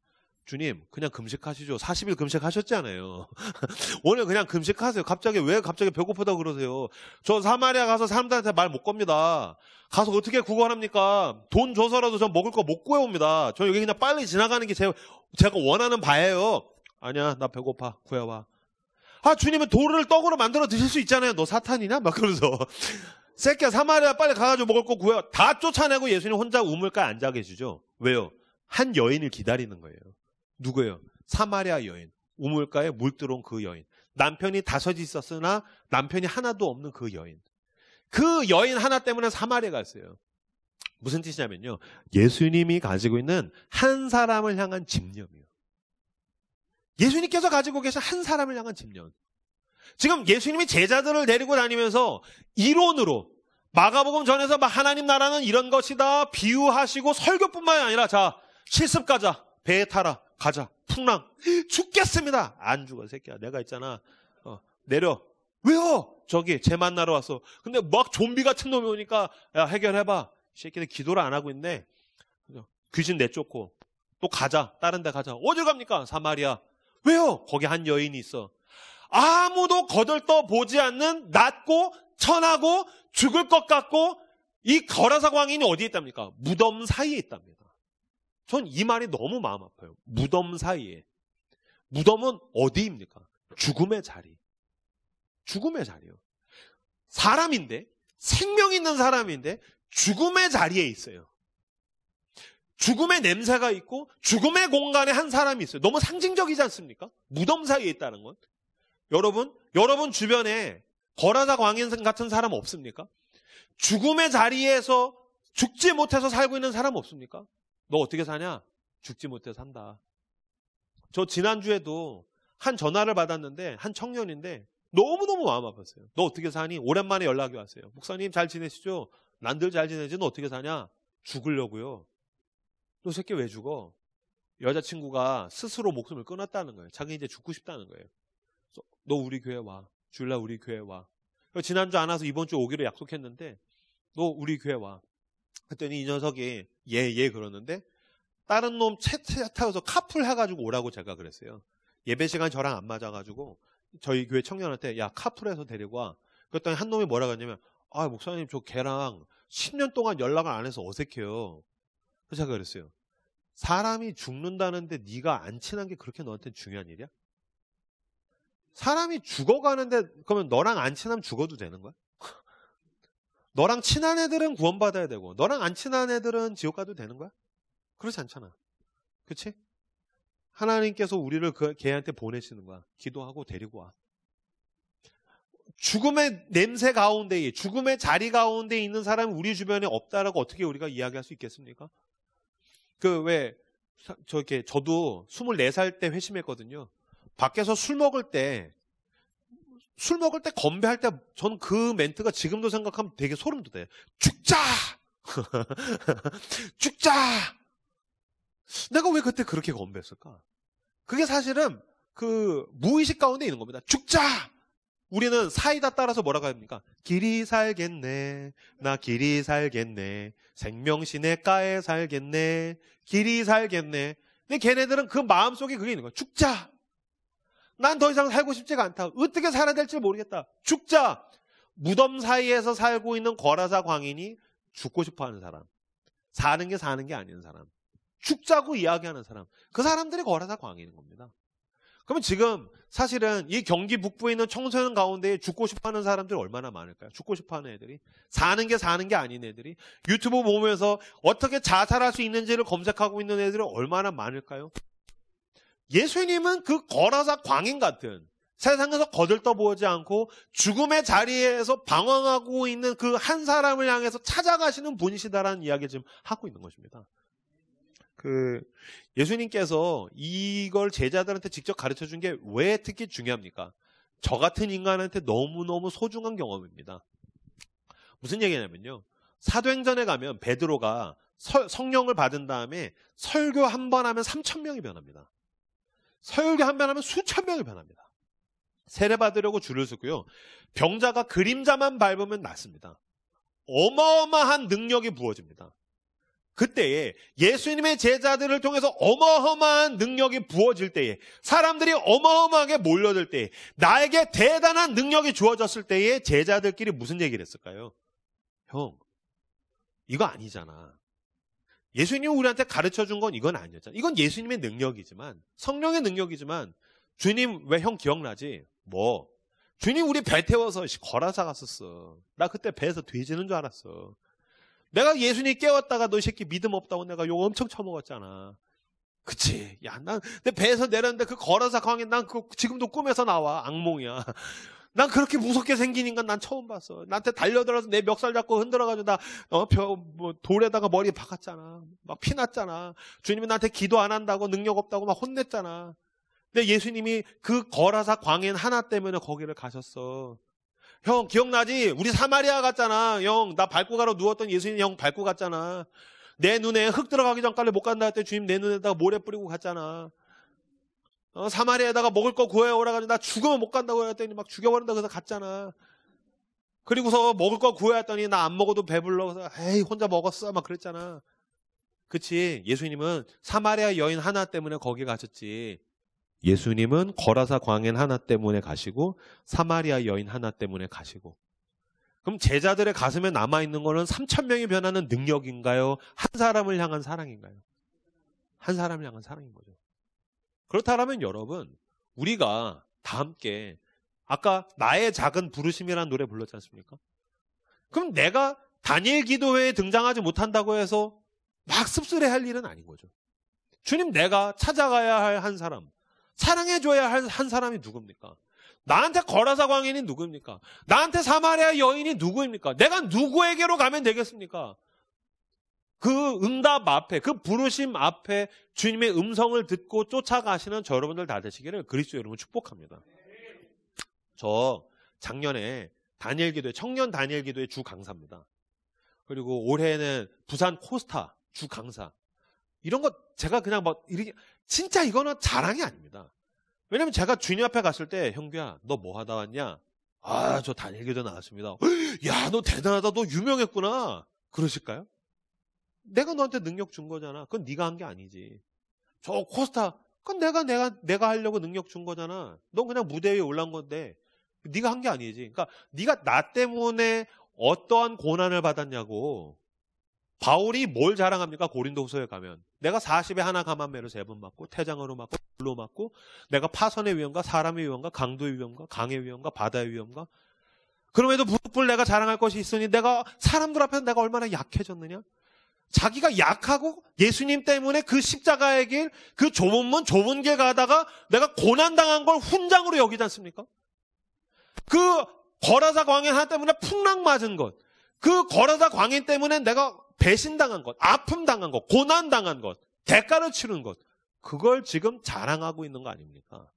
주님 그냥 금식하시죠. 40일 금식하셨잖아요. 오늘 그냥 금식하세요. 왜 갑자기 배고프다고 그러세요. 저 사마리아 가서 사람들한테 말 못 겁니다. 가서 어떻게 구걸합니까? 돈 줘서라도 전 먹을 거 못 구해옵니다. 저 여기 그냥 빨리 지나가는 게 제가 원하는 바예요. 아니야 나 배고파 구해와. 아 주님은 돌을 떡으로 만들어 드실 수 있잖아요. 너 사탄이냐? 막 그러면서 새끼야 사마리아 빨리 가가지고 먹을 거 구해와. 다 쫓아내고 예수님 혼자 우물가에 앉아 계시죠. 왜요? 한 여인을 기다리는 거예요. 누구예요? 사마리아 여인. 우물가에 물 들어온 그 여인. 남편이 5이 있었으나 남편이 하나도 없는 그 여인. 그 여인 하나 때문에 사마리아 갔어요. 무슨 뜻이냐면요. 예수님이 가지고 있는 한 사람을 향한 집념이요. 예수님께서 가지고 계신 한 사람을 향한 집념. 지금 예수님이 제자들을 데리고 다니면서 이론으로 마가복음 전에서 막 하나님 나라는 이런 것이다 비유하시고 설교뿐만 아니라 자 실습 가자. 배에 타라. 가자. 풍랑. 죽겠습니다. 안 죽어 새끼야. 내가 있잖아. 내려. 왜요? 저기 쟤 만나러 왔어. 근데 막 좀비 같은 놈이 오니까 야 해결해봐. 이 새끼들 기도를 안 하고 있네. 귀신 내쫓고 또 가자. 다른 데 가자. 어딜 갑니까? 사마리아. 왜요? 거기 한 여인이 있어. 아무도 거들떠 보지 않는 낮고 천하고 죽을 것 같고 이 거라사 광인이 어디에 있답니까? 무덤 사이에 있답니다. 전 이 말이 너무 마음 아파요. 무덤 사이에. 무덤은 어디입니까? 죽음의 자리. 죽음의 자리요. 사람인데 생명 있는 사람인데 죽음의 자리에 있어요. 죽음의 냄새가 있고 죽음의 공간에 한 사람이 있어요. 너무 상징적이지 않습니까? 무덤 사이에 있다는 건. 여러분 주변에 거라사 광인 같은 사람 없습니까? 죽음의 자리에서 죽지 못해서 살고 있는 사람 없습니까? 너 어떻게 사냐? 죽지 못해 산다. 저 지난주에도 한 전화를 받았는데 한 청년인데 너무너무 마음 아팠어요. 너 어떻게 사니? 오랜만에 연락이 왔어요. 목사님 잘 지내시죠? 난들 잘 지내지? 너 어떻게 사냐? 죽으려고요. 너 새끼 왜 죽어? 여자친구가 스스로 목숨을 끊었다는 거예요. 자기 이제 죽고 싶다는 거예요. 너 우리 교회 와. 주일날 우리 교회 와. 지난주 안 와서 이번 주 오기로 약속했는데 너 우리 교회 와. 그랬더니 이 녀석이 예 그러는데 다른 놈 차 타고서 카풀 해가지고 오라고 제가 그랬어요. 예배 시간 저랑 안 맞아가지고 저희 교회 청년한테 야 카풀해서 데리고 와. 그랬더니 한 놈이 뭐라고 했냐면 아 목사님 저 걔랑 10년 동안 연락을 안 해서 어색해요. 그래서 제가 그랬어요. 사람이 죽는다는데 네가 안 친한 게 그렇게 너한테 중요한 일이야? 사람이 죽어가는데 그러면 너랑 안 친하면 죽어도 되는 거야? 너랑 친한 애들은 구원받아야 되고 너랑 안 친한 애들은 지옥 가도 되는 거야? 그렇지 않잖아. 그렇지? 하나님께서 우리를 걔한테 보내시는 거야. 기도하고 데리고 와. 죽음의 냄새 가운데에 죽음의 자리 가운데 있는 사람이 우리 주변에 없다라고 어떻게 우리가 이야기할 수 있겠습니까? 저도 24살 때 회심했거든요. 밖에서 술 먹을 때 건배할 때 저는 그 멘트가 지금도 생각하면 되게 소름 돋아요. 죽자! 죽자! 내가 왜 그때 그렇게 건배했을까? 그게 사실은 그 무의식 가운데 있는 겁니다. 죽자! 우리는 사이다 따라서 뭐라고 합니까? 길이 살겠네. 나 길이 살겠네. 생명시내가에 살겠네. 길이 살겠네. 근데 걔네들은 그 마음속에 그게 있는 거야. 죽자! 난 더 이상 살고 싶지가 않다. 어떻게 살아야 될지 모르겠다. 죽자! 무덤 사이에서 살고 있는 거라사 광인이 죽고 싶어하는 사람. 사는 게 아닌 사람. 죽자고 이야기하는 사람. 그 사람들이 거라사 광인인 겁니다. 그러면 지금 사실은 이 경기 북부에 있는 청소년 가운데 죽고 싶어하는 사람들이 얼마나 많을까요? 죽고 싶어하는 애들이. 사는 게 아닌 애들이. 유튜브 보면서 어떻게 자살할 수 있는지를 검색하고 있는 애들이 얼마나 많을까요? 예수님은 그 거라사 광인 같은 세상에서 거들떠보지 않고 죽음의 자리에서 방황하고 있는 그 한 사람을 향해서 찾아가시는 분이시다라는 이야기를 지금 하고 있는 것입니다. 예수님께서 이걸 제자들한테 직접 가르쳐 준 게 왜 특히 중요합니까? 저 같은 인간한테 너무너무 소중한 경험입니다. 무슨 얘기냐면요. 사도행전에 가면 베드로가 성령을 받은 다음에 설교 한 번 하면 3,000명이 변합니다. 설교 한 번 하면 수천 명이 변합니다. 세례받으려고 줄을 서고요. 병자가 그림자만 밟으면 낫습니다. 어마어마한 능력이 부어집니다. 그때에 예수님의 제자들을 통해서 어마어마한 능력이 부어질 때에, 사람들이 어마어마하게 몰려들 때에, 나에게 대단한 능력이 주어졌을 때에 제자들끼리 무슨 얘기를 했을까요? 형, 이거 아니잖아. 예수님이 우리한테 가르쳐준 건 이건 아니었잖아. 이건 예수님의 능력이지만, 성령의 능력이지만, 주님 왜 형 기억나지? 뭐? 주님 우리 배 태워서 거라사 갔었어. 나 그때 배에서 돼지는 줄 알았어. 내가 예수님 깨웠다가 너 이 새끼 믿음 없다고 내가 욕 엄청 쳐먹었잖아. 그치? 야, 난 내 배에서 내렸는데 그 거라사 광에 난 지금도 꿈에서 나와. 악몽이야. 난 그렇게 무섭게 생긴 인간 난 처음 봤어. 나한테 달려들어서 내 멱살 잡고 흔들어가지고 나 돌에다가 머리 박았잖아. 막 피났잖아. 주님이 나한테 기도 안 한다고 능력 없다고 막 혼냈잖아. 근데 예수님이 그 거라사 광인 하나 때문에 거기를 가셨어. 형 기억나지? 우리 사마리아 갔잖아. 형 나 밟고 가러 누웠던 예수님 형 밟고 갔잖아. 내 눈에 흙 들어가기 전까지 못 간다 했더니 주님 내 눈에다가 모래 뿌리고 갔잖아. 사마리아에다가 먹을 거 구해오라 가지고 나 죽으면 못 간다고 했더니 막 죽여버린다 그래서 갔잖아. 그리고서 먹을 거 구해왔더니 나 안 먹어도 배불러 그래서 에이 혼자 먹었어 막 그랬잖아. 그치? 예수님은 사마리아 여인 하나 때문에 거기 가셨지. 예수님은 거라사 광인 하나 때문에 가시고 사마리아 여인 하나 때문에 가시고. 그럼 제자들의 가슴에 남아있는 거는 3,000명이 변하는 능력인가요? 한 사람을 향한 사랑인가요? 한 사람을 향한 사랑인 거죠. 그렇다면 여러분, 우리가 다 함께 아까 나의 작은 부르심이라는 노래 불렀지 않습니까? 그럼 내가 다니엘 기도회에 등장하지 못한다고 해서 막 씁쓸해할 일은 아닌 거죠. 주님, 내가 찾아가야 할 한 사람, 사랑해줘야 할 한 사람이 누굽니까? 나한테 거라사 광인이 누굽니까? 나한테 사마리아 여인이 누구입니까? 내가 누구에게로 가면 되겠습니까? 그 응답 앞에, 그 부르심 앞에 주님의 음성을 듣고 쫓아가시는 저 여러분들 다 되시기를 그리스도 여러분 축복합니다. 저 작년에 다니엘 기도회, 청년 다니엘 기도회 주 강사입니다. 그리고 올해는 부산 코스타 주 강사. 이런 거 제가 그냥 막 이렇게 진짜 이거는 자랑이 아닙니다. 왜냐면 제가 주님 앞에 갔을 때 형규야 너 뭐 하다 왔냐? 아, 저 다니엘 기도 나왔습니다. 야, 너 대단하다. 너 유명했구나. 그러실까요? 내가 너한테 능력 준 거잖아. 그건 네가 한 게 아니지. 저 코스타 그건 내가 하려고 능력 준 거잖아. 넌 그냥 무대 위에 올라온 건데 네가 한 게 아니지. 그러니까 네가 나 때문에 어떠한 고난을 받았냐고. 바울이 뭘 자랑합니까? 고린도후서에 가면 내가 40에 하나 감한매로 3번 맞고 태장으로 맞고 불로 맞고 내가 파선의 위험과 사람의 위험과 강도의 위험과 강의 위험과 바다의 위험과 그럼에도 무릎을 내가 자랑할 것이 있으니 내가 사람들 앞에서 내가 얼마나 약해졌느냐? 자기가 약하고 예수님 때문에 그 십자가의 길, 그 좁은 문, 좁은 길 가다가 내가 고난당한 걸 훈장으로 여기지 않습니까? 그 거라사 광인 하나 때문에 풍랑 맞은 것, 그 거라사 광인 때문에 내가 배신당한 것, 아픔당한 것, 고난당한 것, 대가를 치른 것, 그걸 지금 자랑하고 있는 거 아닙니까?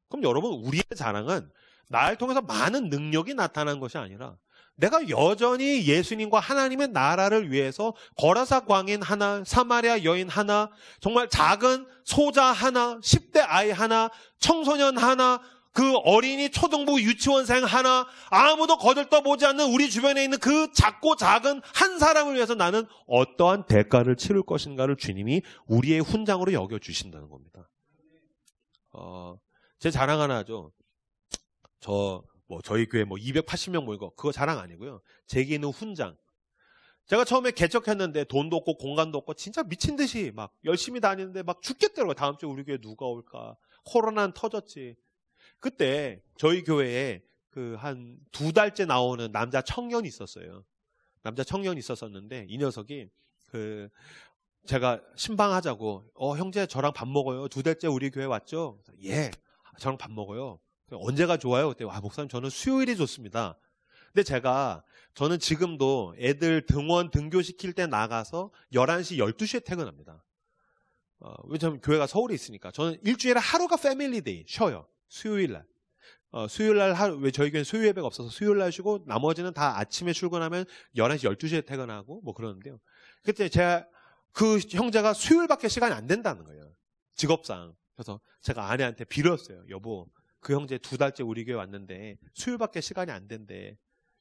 그럼 여러분, 우리의 자랑은 나를 통해서 많은 능력이 나타난 것이 아니라 내가 여전히 예수님과 하나님의 나라를 위해서 거라사 광인 하나, 사마리아 여인 하나, 정말 작은 소자 하나, 10대 아이 하나, 청소년 하나, 그 어린이 초등부 유치원생 하나, 아무도 거들떠보지 않는 우리 주변에 있는 그 작고 작은 한 사람을 위해서 나는 어떠한 대가를 치를 것인가를 주님이 우리의 훈장으로 여겨주신다는 겁니다. 제 자랑 하나 하죠. 저희 교회 280명 모인 거, 그거 자랑 아니고요. 제게 있는 훈장. 제가 처음에 개척했는데 돈도 없고 공간도 없고 진짜 미친 듯이 막 열심히 다니는데 막 죽겠더라고요. 다음 주에 우리 교회 누가 올까? 코로나는 터졌지. 그때 저희 교회에 한 2달째 나오는 남자 청년이 있었어요. 남자 청년이 있었었는데 이 녀석이 제가 신방하자고 형제 저랑 밥 먹어요. 2달째 우리 교회 왔죠? 예, 저랑 밥 먹어요. 언제가 좋아요? 그때 목사님 저는 수요일이 좋습니다. 근데 저는 지금도 애들 등원 등교시킬 때 나가서 11시 12시에 퇴근합니다. 왜냐면 교회가 서울에 있으니까. 저는 일주일에 하루가 패밀리데이 쉬어요. 수요일날. 수요일날 왜 저희 교회는 수요 예배가 없어서 수요일날 쉬고 나머지는 다 아침에 출근하면 11시 12시에 퇴근하고 그러는데요. 그때 그 형제가 수요일밖에 시간이 안 된다는 거예요. 직업상. 그래서 제가 아내한테 빌었어요. 여보, 그 형제 2달째 우리 교회 왔는데 수요일밖에 시간이 안 된대.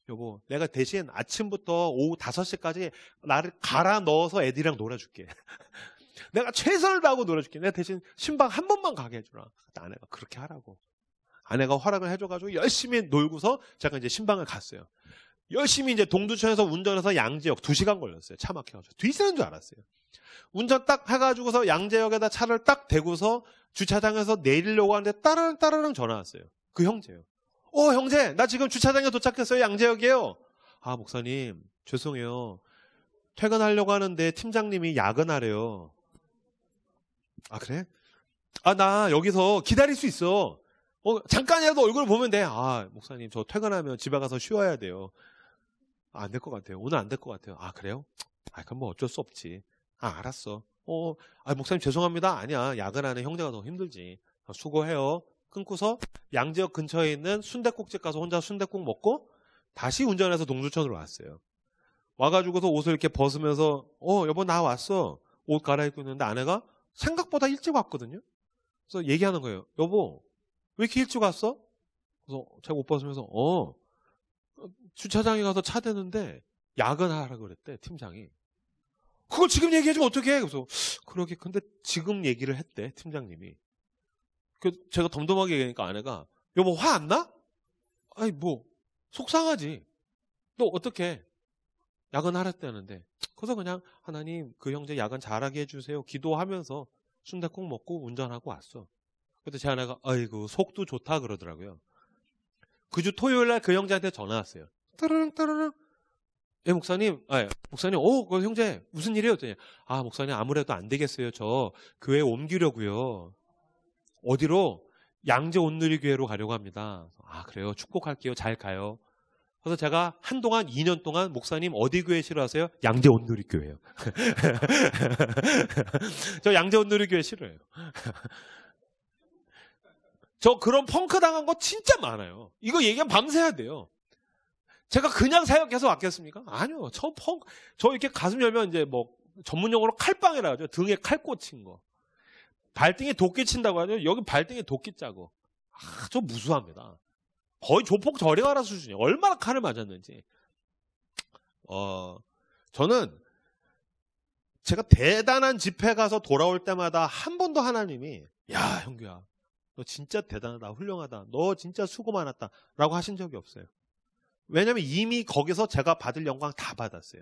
여보, 내가 대신 아침부터 오후 5시까지 나를 갈아 넣어서 애들이랑 놀아줄게. 내가 최선을 다하고 놀아줄게. 내가 대신 신방 한 번만 가게 해주라. 아내가 그렇게 하라고. 아내가 허락을 해줘가지고 열심히 놀고서 제가 이제 신방을 갔어요. 열심히 이제 동두천에서 운전해서 양재역 2시간 걸렸어요. 차 막혀가지고. 뒤지는 줄 알았어요. 운전 딱 해가지고서 양재역에다 차를 딱 대고서 주차장에서 내리려고 하는데 따르릉 전화 왔어요. 그 형제요. 형제, 나 지금 주차장에 도착했어요. 양재역이에요. 아, 목사님, 죄송해요. 퇴근하려고 하는데 팀장님이 야근하래요. 아, 그래? 아, 나 여기서 기다릴 수 있어. 잠깐이라도 얼굴 보면 돼. 아, 목사님, 저 퇴근하면 집에 가서 쉬어야 돼요. 안 될 것 같아요. 오늘 안 될 것 같아요. 아, 그래요? 아, 그럼 뭐 어쩔 수 없지. 아, 알았어. 목사님 죄송합니다. 아니야. 야근하는 형제가 더 힘들지. 수고해요. 끊고서 양재역 근처에 있는 순댓국집 가서 혼자 순댓국 먹고 다시 운전해서 동두천으로 왔어요. 와가지고서 옷을 이렇게 벗으면서 여보 나 왔어. 옷 갈아입고 있는데 아내가 생각보다 일찍 왔거든요. 그래서 얘기하는 거예요. 여보 왜 이렇게 일찍 왔어? 그래서 제가 옷 벗으면서 주차장에 가서 차 대는데 야근하라 그랬대 팀장이. 그걸 지금 얘기해주면 어떡해? 그래서 그러게 근데 지금 얘기를 했대 팀장님이. 제가 덤덤하게 얘기하니까 아내가 여보 화 안 나? 아니 뭐 속상하지. 너 어떡해? 야근하랬다는데. 그래서 그냥 하나님 그 형제 야근 잘하게 해주세요. 기도하면서 순댓국 먹고 운전하고 왔어. 그때 제 아내가 아이고 속도 좋다 그러더라고요. 그 주 토요일 날 그 형제한테 전화 왔어요. 따르릉 예 목사님 목사님 그 형제 무슨 일이에요? 그랬더니 아 목사님 아무래도 안 되겠어요. 저 교회 옮기려고요. 어디로? 양재 온누리교회로 가려고 합니다. 아 그래요? 축복할게요. 잘 가요. 그래서 제가 한동안 2년 동안 목사님 어디 교회 싫어하세요? 양재 온누리교회요. 저 양재 온누리교회 싫어해요. 저 그런 펑크 당한 거 진짜 많아요. 이거 얘기하면 밤새야 돼요. 제가 그냥 사역해서 왔겠습니까? 아니요. 저 이렇게 가슴 열면 이제 뭐 전문용어로 칼빵이라 하죠. 등에 칼 꽂힌 거. 발등에 도끼 친다고 하죠. 여기 발등에 도끼 짜고. 저 무수합니다. 거의 조폭 저리 가라 수준이에요. 얼마나 칼을 맞았는지. 저는 제가 대단한 집회 가서 돌아올 때마다 한 번도 하나님이 야 형규야 너 진짜 대단하다 훌륭하다 너 진짜 수고 많았다 라고 하신 적이 없어요. 왜냐하면 이미 거기서 제가 받을 영광 다 받았어요.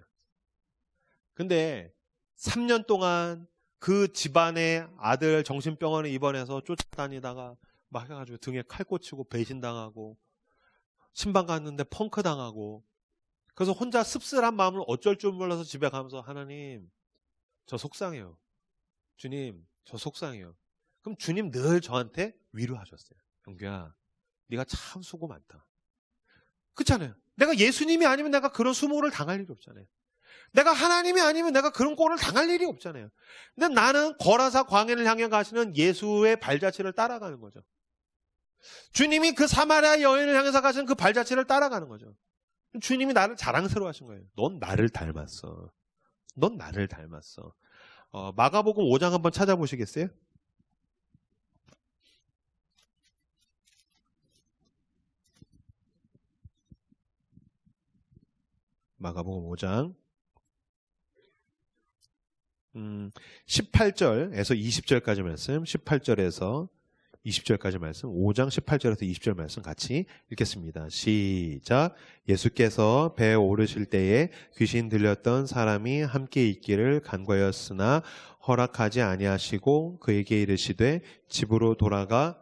근데 3년 동안 그 집안의 아들 정신병원에 입원해서 쫓아다니다가 막 해가지고 등에 칼 꽂히고 배신당하고 신방 갔는데 펑크 당하고 그래서 혼자 씁쓸한 마음을 어쩔 줄 몰라서 집에 가면서 하나님 저 속상해요. 주님 저 속상해요. 그럼 주님 늘 저한테 위로하셨어요. 영규야 네가 참 수고 많다. 그렇잖아요. 내가 예수님이 아니면 내가 그런 수모를 당할 일이 없잖아요. 내가 하나님이 아니면 내가 그런 꼴을 당할 일이 없잖아요. 근데 나는 거라사 광야를 향해 가시는 예수의 발자취를 따라가는 거죠. 주님이 그 사마리아 여인을 향해서 가시는 그 발자취를 따라가는 거죠. 주님이 나를 자랑스러워 하신 거예요. 넌 나를 닮았어. 넌 나를 닮았어. 마가복음 5장 한번 찾아보시겠어요? 마가복음 5장 18절에서 20절까지 말씀, 18절에서 20절까지 말씀, 5장 18절에서 20절 말씀 같이 읽겠습니다. 시작. 예수께서 배에 오르실 때에 귀신 들렸던 사람이 함께 있기를 간과하였으나 허락하지 아니하시고 그에게 이르시되 집으로 돌아가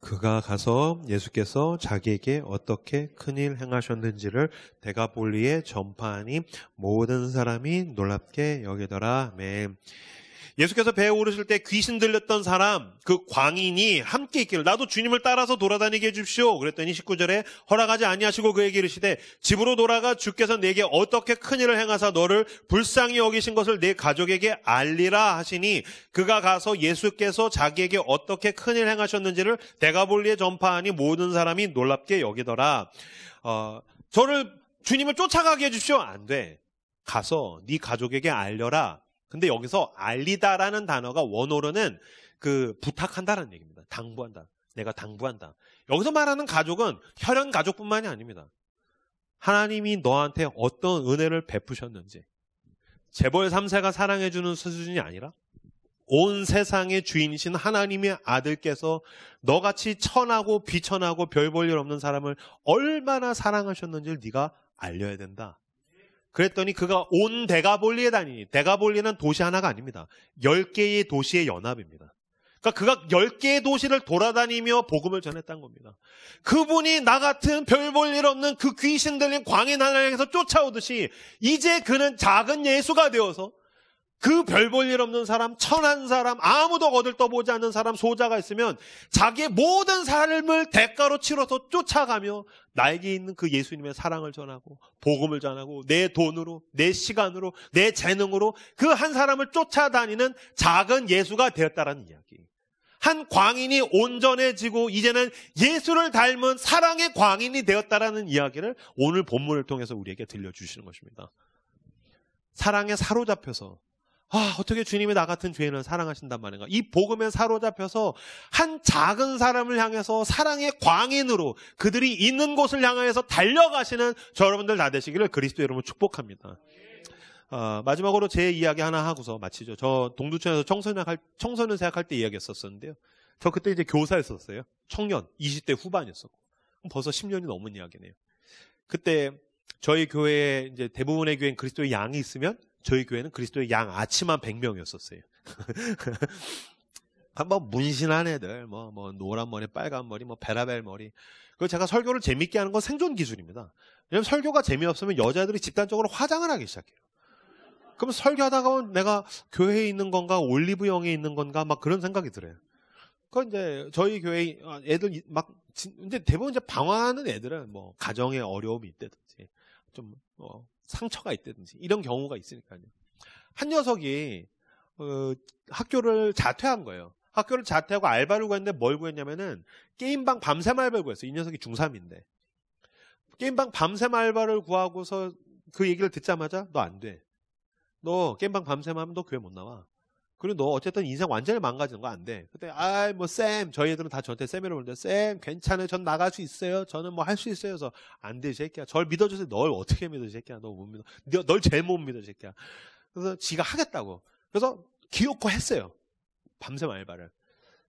그가 가서 예수께서 자기에게 어떻게 큰일 행하셨는지를 데가볼리에 전파하니 모든 사람이 놀랍게 여기더라. 아멘. 예수께서 배에 오르실 때 귀신 들렸던 사람, 그 광인이 함께 있기를 나도 주님을 따라서 돌아다니게 해주십시오. 그랬더니 19절에 허락하지 아니하시고 그에게 이르시되 집으로 돌아가 주께서 내게 어떻게 큰일을 행하사 너를 불쌍히 여기신 것을 내 가족에게 알리라 하시니 그가 가서 예수께서 자기에게 어떻게 큰일 행하셨는지를 데가볼리에 전파하니 모든 사람이 놀랍게 여기더라. 주님을 쫓아가게 해주십시오. 안 돼. 가서 네 가족에게 알려라. 근데 여기서 알리다라는 단어가 원어로는 그 부탁한다라는 얘기입니다. 당부한다. 내가 당부한다. 여기서 말하는 가족은 혈연 가족뿐만이 아닙니다. 하나님이 너한테 어떤 은혜를 베푸셨는지, 재벌 3세가 사랑해주는 수준이 아니라 온 세상의 주인이신 하나님의 아들께서 너같이 천하고 비천하고 별 볼 일 없는 사람을 얼마나 사랑하셨는지를 네가 알려야 된다. 그랬더니 그가 온 데가볼리에 다니니, 데가볼리는 도시 하나가 아닙니다. 10개의 도시의 연합입니다. 그러니까 그가 10개의 도시를 돌아다니며 복음을 전했다는 겁니다. 그분이 나 같은 별 볼 일 없는 그 귀신 들린 광인 하나님에서 쫓아오듯이 이제 그는 작은 예수가 되어서 그 별 볼 일 없는 사람, 천한 사람, 아무도 거들떠보지 않는 사람, 소자가 있으면 자기의 모든 삶을 대가로 치러서 쫓아가며 나에게 있는 그 예수님의 사랑을 전하고 복음을 전하고 내 돈으로, 내 시간으로, 내 재능으로 그 한 사람을 쫓아다니는 작은 예수가 되었다라는 이야기. 한 광인이 온전해지고 이제는 예수를 닮은 사랑의 광인이 되었다라는 이야기를 오늘 본문을 통해서 우리에게 들려주시는 것입니다. 사랑에 사로잡혀서 어떻게 주님이 나 같은 죄인을 사랑하신단 말인가. 이 복음에 사로잡혀서 한 작은 사람을 향해서 사랑의 광인으로 그들이 있는 곳을 향해서 달려가시는 저 여러분들 다 되시기를 그리스도 이름으로 축복합니다. 마지막으로 제 이야기 하나 하고서 마치죠. 저 동두천에서 청소년 생활할 때 이야기했었는데요. 저 그때 이제 교사였었어요. 청년, 20대 후반이었었고. 벌써 10년이 넘은 이야기네요. 그때 저희 교회에 이제 대부분의 교회는 그리스도의 양이 있으면 저희 교회는 그리스도의 양 아치만 100명이었었어요. 뭐 문신한 애들, 뭐 노란 머리, 빨간 머리, 뭐 베라벨 머리. 그리고 제가 설교를 재밌게 하는 건 생존 기술입니다. 왜냐면 설교가 재미없으면 여자들이 집단적으로 화장을 하기 시작해요. 그럼 설교하다가 내가 교회에 있는 건가, 올리브영에 있는 건가, 막 그런 생각이 들어요. 그 이제 저희 교회 애들 막 이제 대부분 이제 방황하는 애들은 뭐 가정에 어려움이 있다든지 좀 상처가 있다든지 이런 경우가 있으니까요. 한 녀석이 학교를 자퇴한 거예요. 학교를 자퇴하고 알바를 구했는데 뭘 구했냐면은 게임방 밤샘 알바를 구했어요. 이 녀석이 중3인데 게임방 밤샘 알바를 구하고서 그 얘기를 듣자마자 너 안 돼. 너 게임방 밤샘 하면 너 교회 못 나와. 그리고 너 어쨌든 인생 완전히 망가지는 거 안 돼. 그때 뭐 쌤, 저희 애들은 다 저한테 쌤이라고 그러는데 쌤 괜찮아요. 전 나갈 수 있어요. 저는 뭐 할 수 있어요. 그래서 안 돼, 이 새끼야. 절 믿어주세요. 널 어떻게 믿어, 이 새끼야. 너 못 믿어. 널 제일 못 믿어, 이 새끼야. 그래서 지가 하겠다고. 그래서 기어코 했어요. 밤샘 알바를.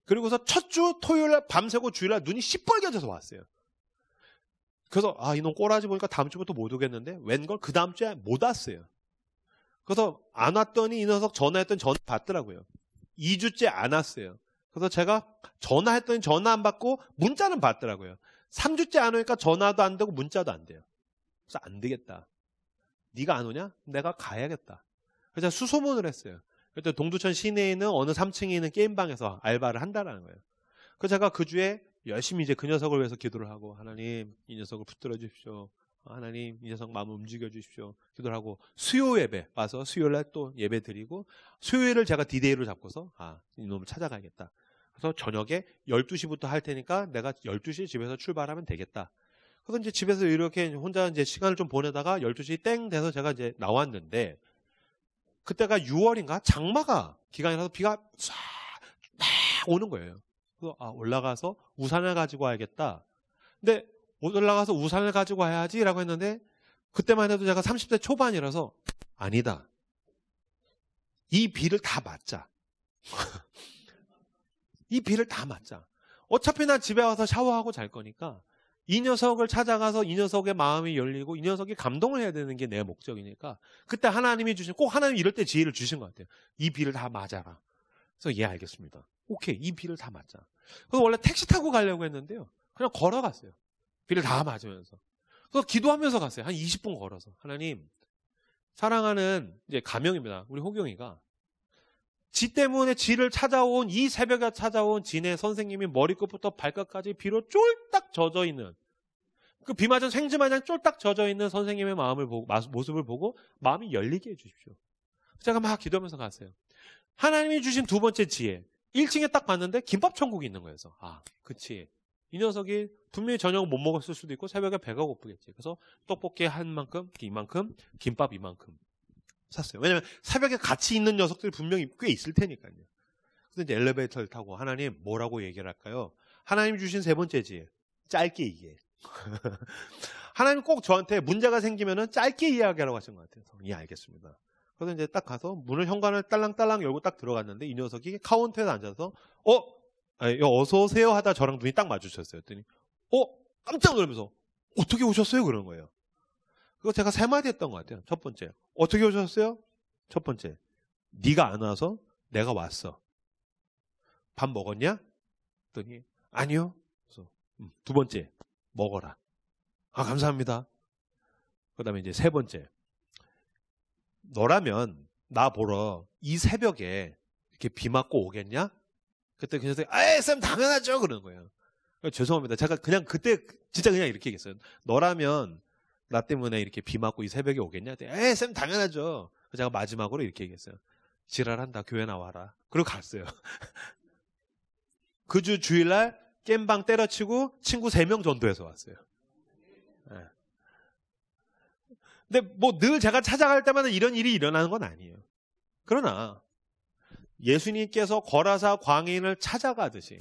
그리고서 첫 주 토요일날 밤새고 주일날 눈이 시뻘개져서 왔어요. 그래서 이놈 꼬라지 보니까 다음 주부터 못 오겠는데 웬걸 그 다음 주에 못 왔어요. 그래서 안 왔더니 이 녀석 전화했더니 전화 받더라고요. 2주째 안 왔어요. 그래서 제가 전화했더니 전화 안 받고 문자는 받더라고요. 3주째 안 오니까 전화도 안 되고 문자도 안 돼요. 그래서 안 되겠다. 네가 안 오냐? 내가 가야겠다. 그래서 제가 수소문을 했어요. 그때 동두천 시내에 있는 어느 3층에 있는 게임방에서 알바를 한다라는 거예요. 그래서 제가 그 주에 열심히 이제 그 녀석을 위해서 기도를 하고 하나님 이 녀석을 붙들어 주십시오. 하나님 이 녀석 마음을 움직여 주십시오. 기도를 하고 수요 예배 와서 수요일날 또 예배 드리고 수요일을 제가 디데이로 잡고서 이놈을 찾아가야겠다. 그래서 저녁에 12시부터 할 테니까 내가 12시에 집에서 출발하면 되겠다. 그래서 이제 집에서 이렇게 혼자 이제 시간을 좀 보내다가 12시 땡 돼서 제가 이제 나왔는데 그때가 6월인가 장마가 기간이라서 비가 싹 오는 거예요. 그래서 올라가서 우산을 가지고 와야겠다. 근데 올라가서 우산을 가지고 와야지라고 했는데 그때만 해도 제가 30대 초반이라서 아니다. 이 비를 다 맞자. 이 비를 다 맞자. 어차피 나 집에 와서 샤워하고 잘 거니까 이 녀석을 찾아가서 이 녀석의 마음이 열리고 이 녀석이 감동을 해야 되는 게 내 목적이니까 그때 하나님이 꼭 하나님 이럴 때 지혜를 주신 것 같아요. 이 비를 다 맞아라. 그래서 예 알겠습니다. 오케이 이 비를 다 맞자. 그래서 원래 택시 타고 가려고 했는데요. 그냥 걸어갔어요. 비를 다 맞으면서. 그래서 기도하면서 갔어요. 한 20분 걸어서. 하나님, 사랑하는 이제 가명입니다. 우리 호경이가. 지 때문에 지를 찾아온 이 새벽에 찾아온 지네 선생님이 머리끝부터 발끝까지 비로 쫄딱 젖어 있는 그 비 맞은 생쥐 마냥 쫄딱 젖어 있는 선생님의 마음을 보고 모습을 보고 마음이 열리게 해주십시오. 제가 막 기도하면서 갔어요. 하나님이 주신 두 번째 지혜. 1층에 딱 봤는데 김밥 천국이 있는 거예요. 그 지혜. 이 녀석이 분명히 저녁을 못 먹었을 수도 있고 새벽에 배가 고프겠지. 그래서 떡볶이 한 만큼, 이만큼, 김밥 이만큼. 샀어요. 왜냐면 새벽에 같이 있는 녀석들이 분명히 꽤 있을 테니까요. 그래서 이제 엘리베이터를 타고 하나님 뭐라고 얘기를 할까요? 하나님 주신 세 번째지. 짧게 얘기해. 하나님 꼭 저한테 문제가 생기면은 짧게 이야기하라고 하신 것 같아요. 예, 알겠습니다. 그래서 이제 딱 가서 문을 현관을 딸랑딸랑 열고 딱 들어갔는데 이 녀석이 카운터에 앉아서 어서 오세요 하다 저랑 눈이 딱 마주쳤어요. 그랬더니 깜짝 놀라면서 어떻게 오셨어요? 그러는 거예요. 그거 제가 세 마디 했던 것 같아요. 첫 번째, 어떻게 오셨어요? 첫 번째, 네가 안 와서 내가 왔어. 밥 먹었냐? 그랬더니 아니요. 그래서 두 번째, 먹어라. 아, 감사합니다. 그 다음에 이제 세 번째, 너라면 나 보러 이 새벽에 이렇게 비 맞고 오겠냐? 그때 그 녀석이 쌤 당연하죠. 그러는 거예요. 죄송합니다. 제가 그냥 그때 진짜 그냥 이렇게 얘기했어요. 너라면 나 때문에 이렇게 비 맞고 이 새벽에 오겠냐? 쌤 당연하죠. 제가 마지막으로 이렇게 얘기했어요. 지랄한다. 교회 나와라. 그리고 갔어요. 그 주 주일날 겜방 때려치고 친구 3명 전도해서 왔어요. 네. 근데 뭐 늘 제가 찾아갈 때마다 이런 일이 일어나는 건 아니에요. 그러나 예수님께서 거라사 광인을 찾아가듯이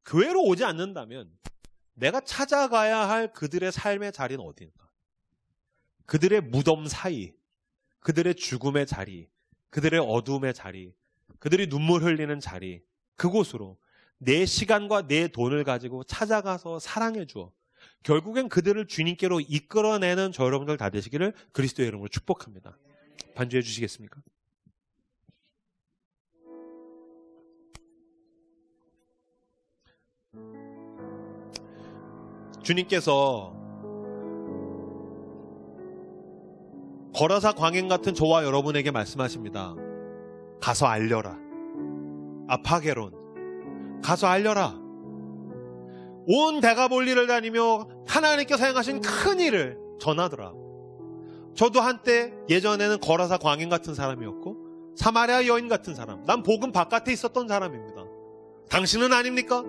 교회로 오지 않는다면 내가 찾아가야 할 그들의 삶의 자리는 어디인가? 그들의 무덤 사이, 그들의 죽음의 자리, 그들의 어둠의 자리, 그들이 눈물 흘리는 자리, 그곳으로 내 시간과 내 돈을 가지고 찾아가서 사랑해 주어 결국엔 그들을 주님께로 이끌어내는 저 여러분들 다 되시기를 그리스도의 이름으로 축복합니다. 반주해 주시겠습니까? 주님께서 거라사 광행 같은 저와 여러분에게 말씀하십니다. 가서 알려라. 아파게론. 가서 알려라. 온 데가볼리를 다니며 하나님께서 행하신 큰 일을 전하더라. 저도 한때 예전에는 거라사 광행 같은 사람이었고 사마리아 여인 같은 사람, 난 복음 바깥에 있었던 사람입니다. 당신은 아닙니까?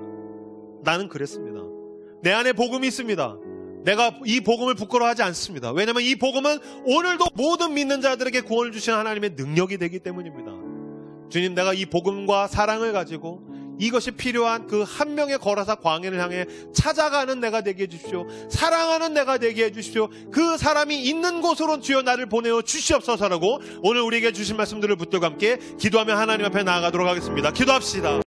나는 그랬습니다. 내 안에 복음이 있습니다. 내가 이 복음을 부끄러워하지 않습니다. 왜냐하면 이 복음은 오늘도 모든 믿는 자들에게 구원을 주시는 하나님의 능력이 되기 때문입니다. 주님, 내가 이 복음과 사랑을 가지고 이것이 필요한 그 한 명의 거라사 광인을 향해 찾아가는 내가 되게 해주십시오. 사랑하는 내가 되게 해주십시오. 그 사람이 있는 곳으로 주여 나를 보내어 주시옵소서라고 오늘 우리에게 주신 말씀들을 붙들고 함께 기도하며 하나님 앞에 나아가도록 하겠습니다. 기도합시다.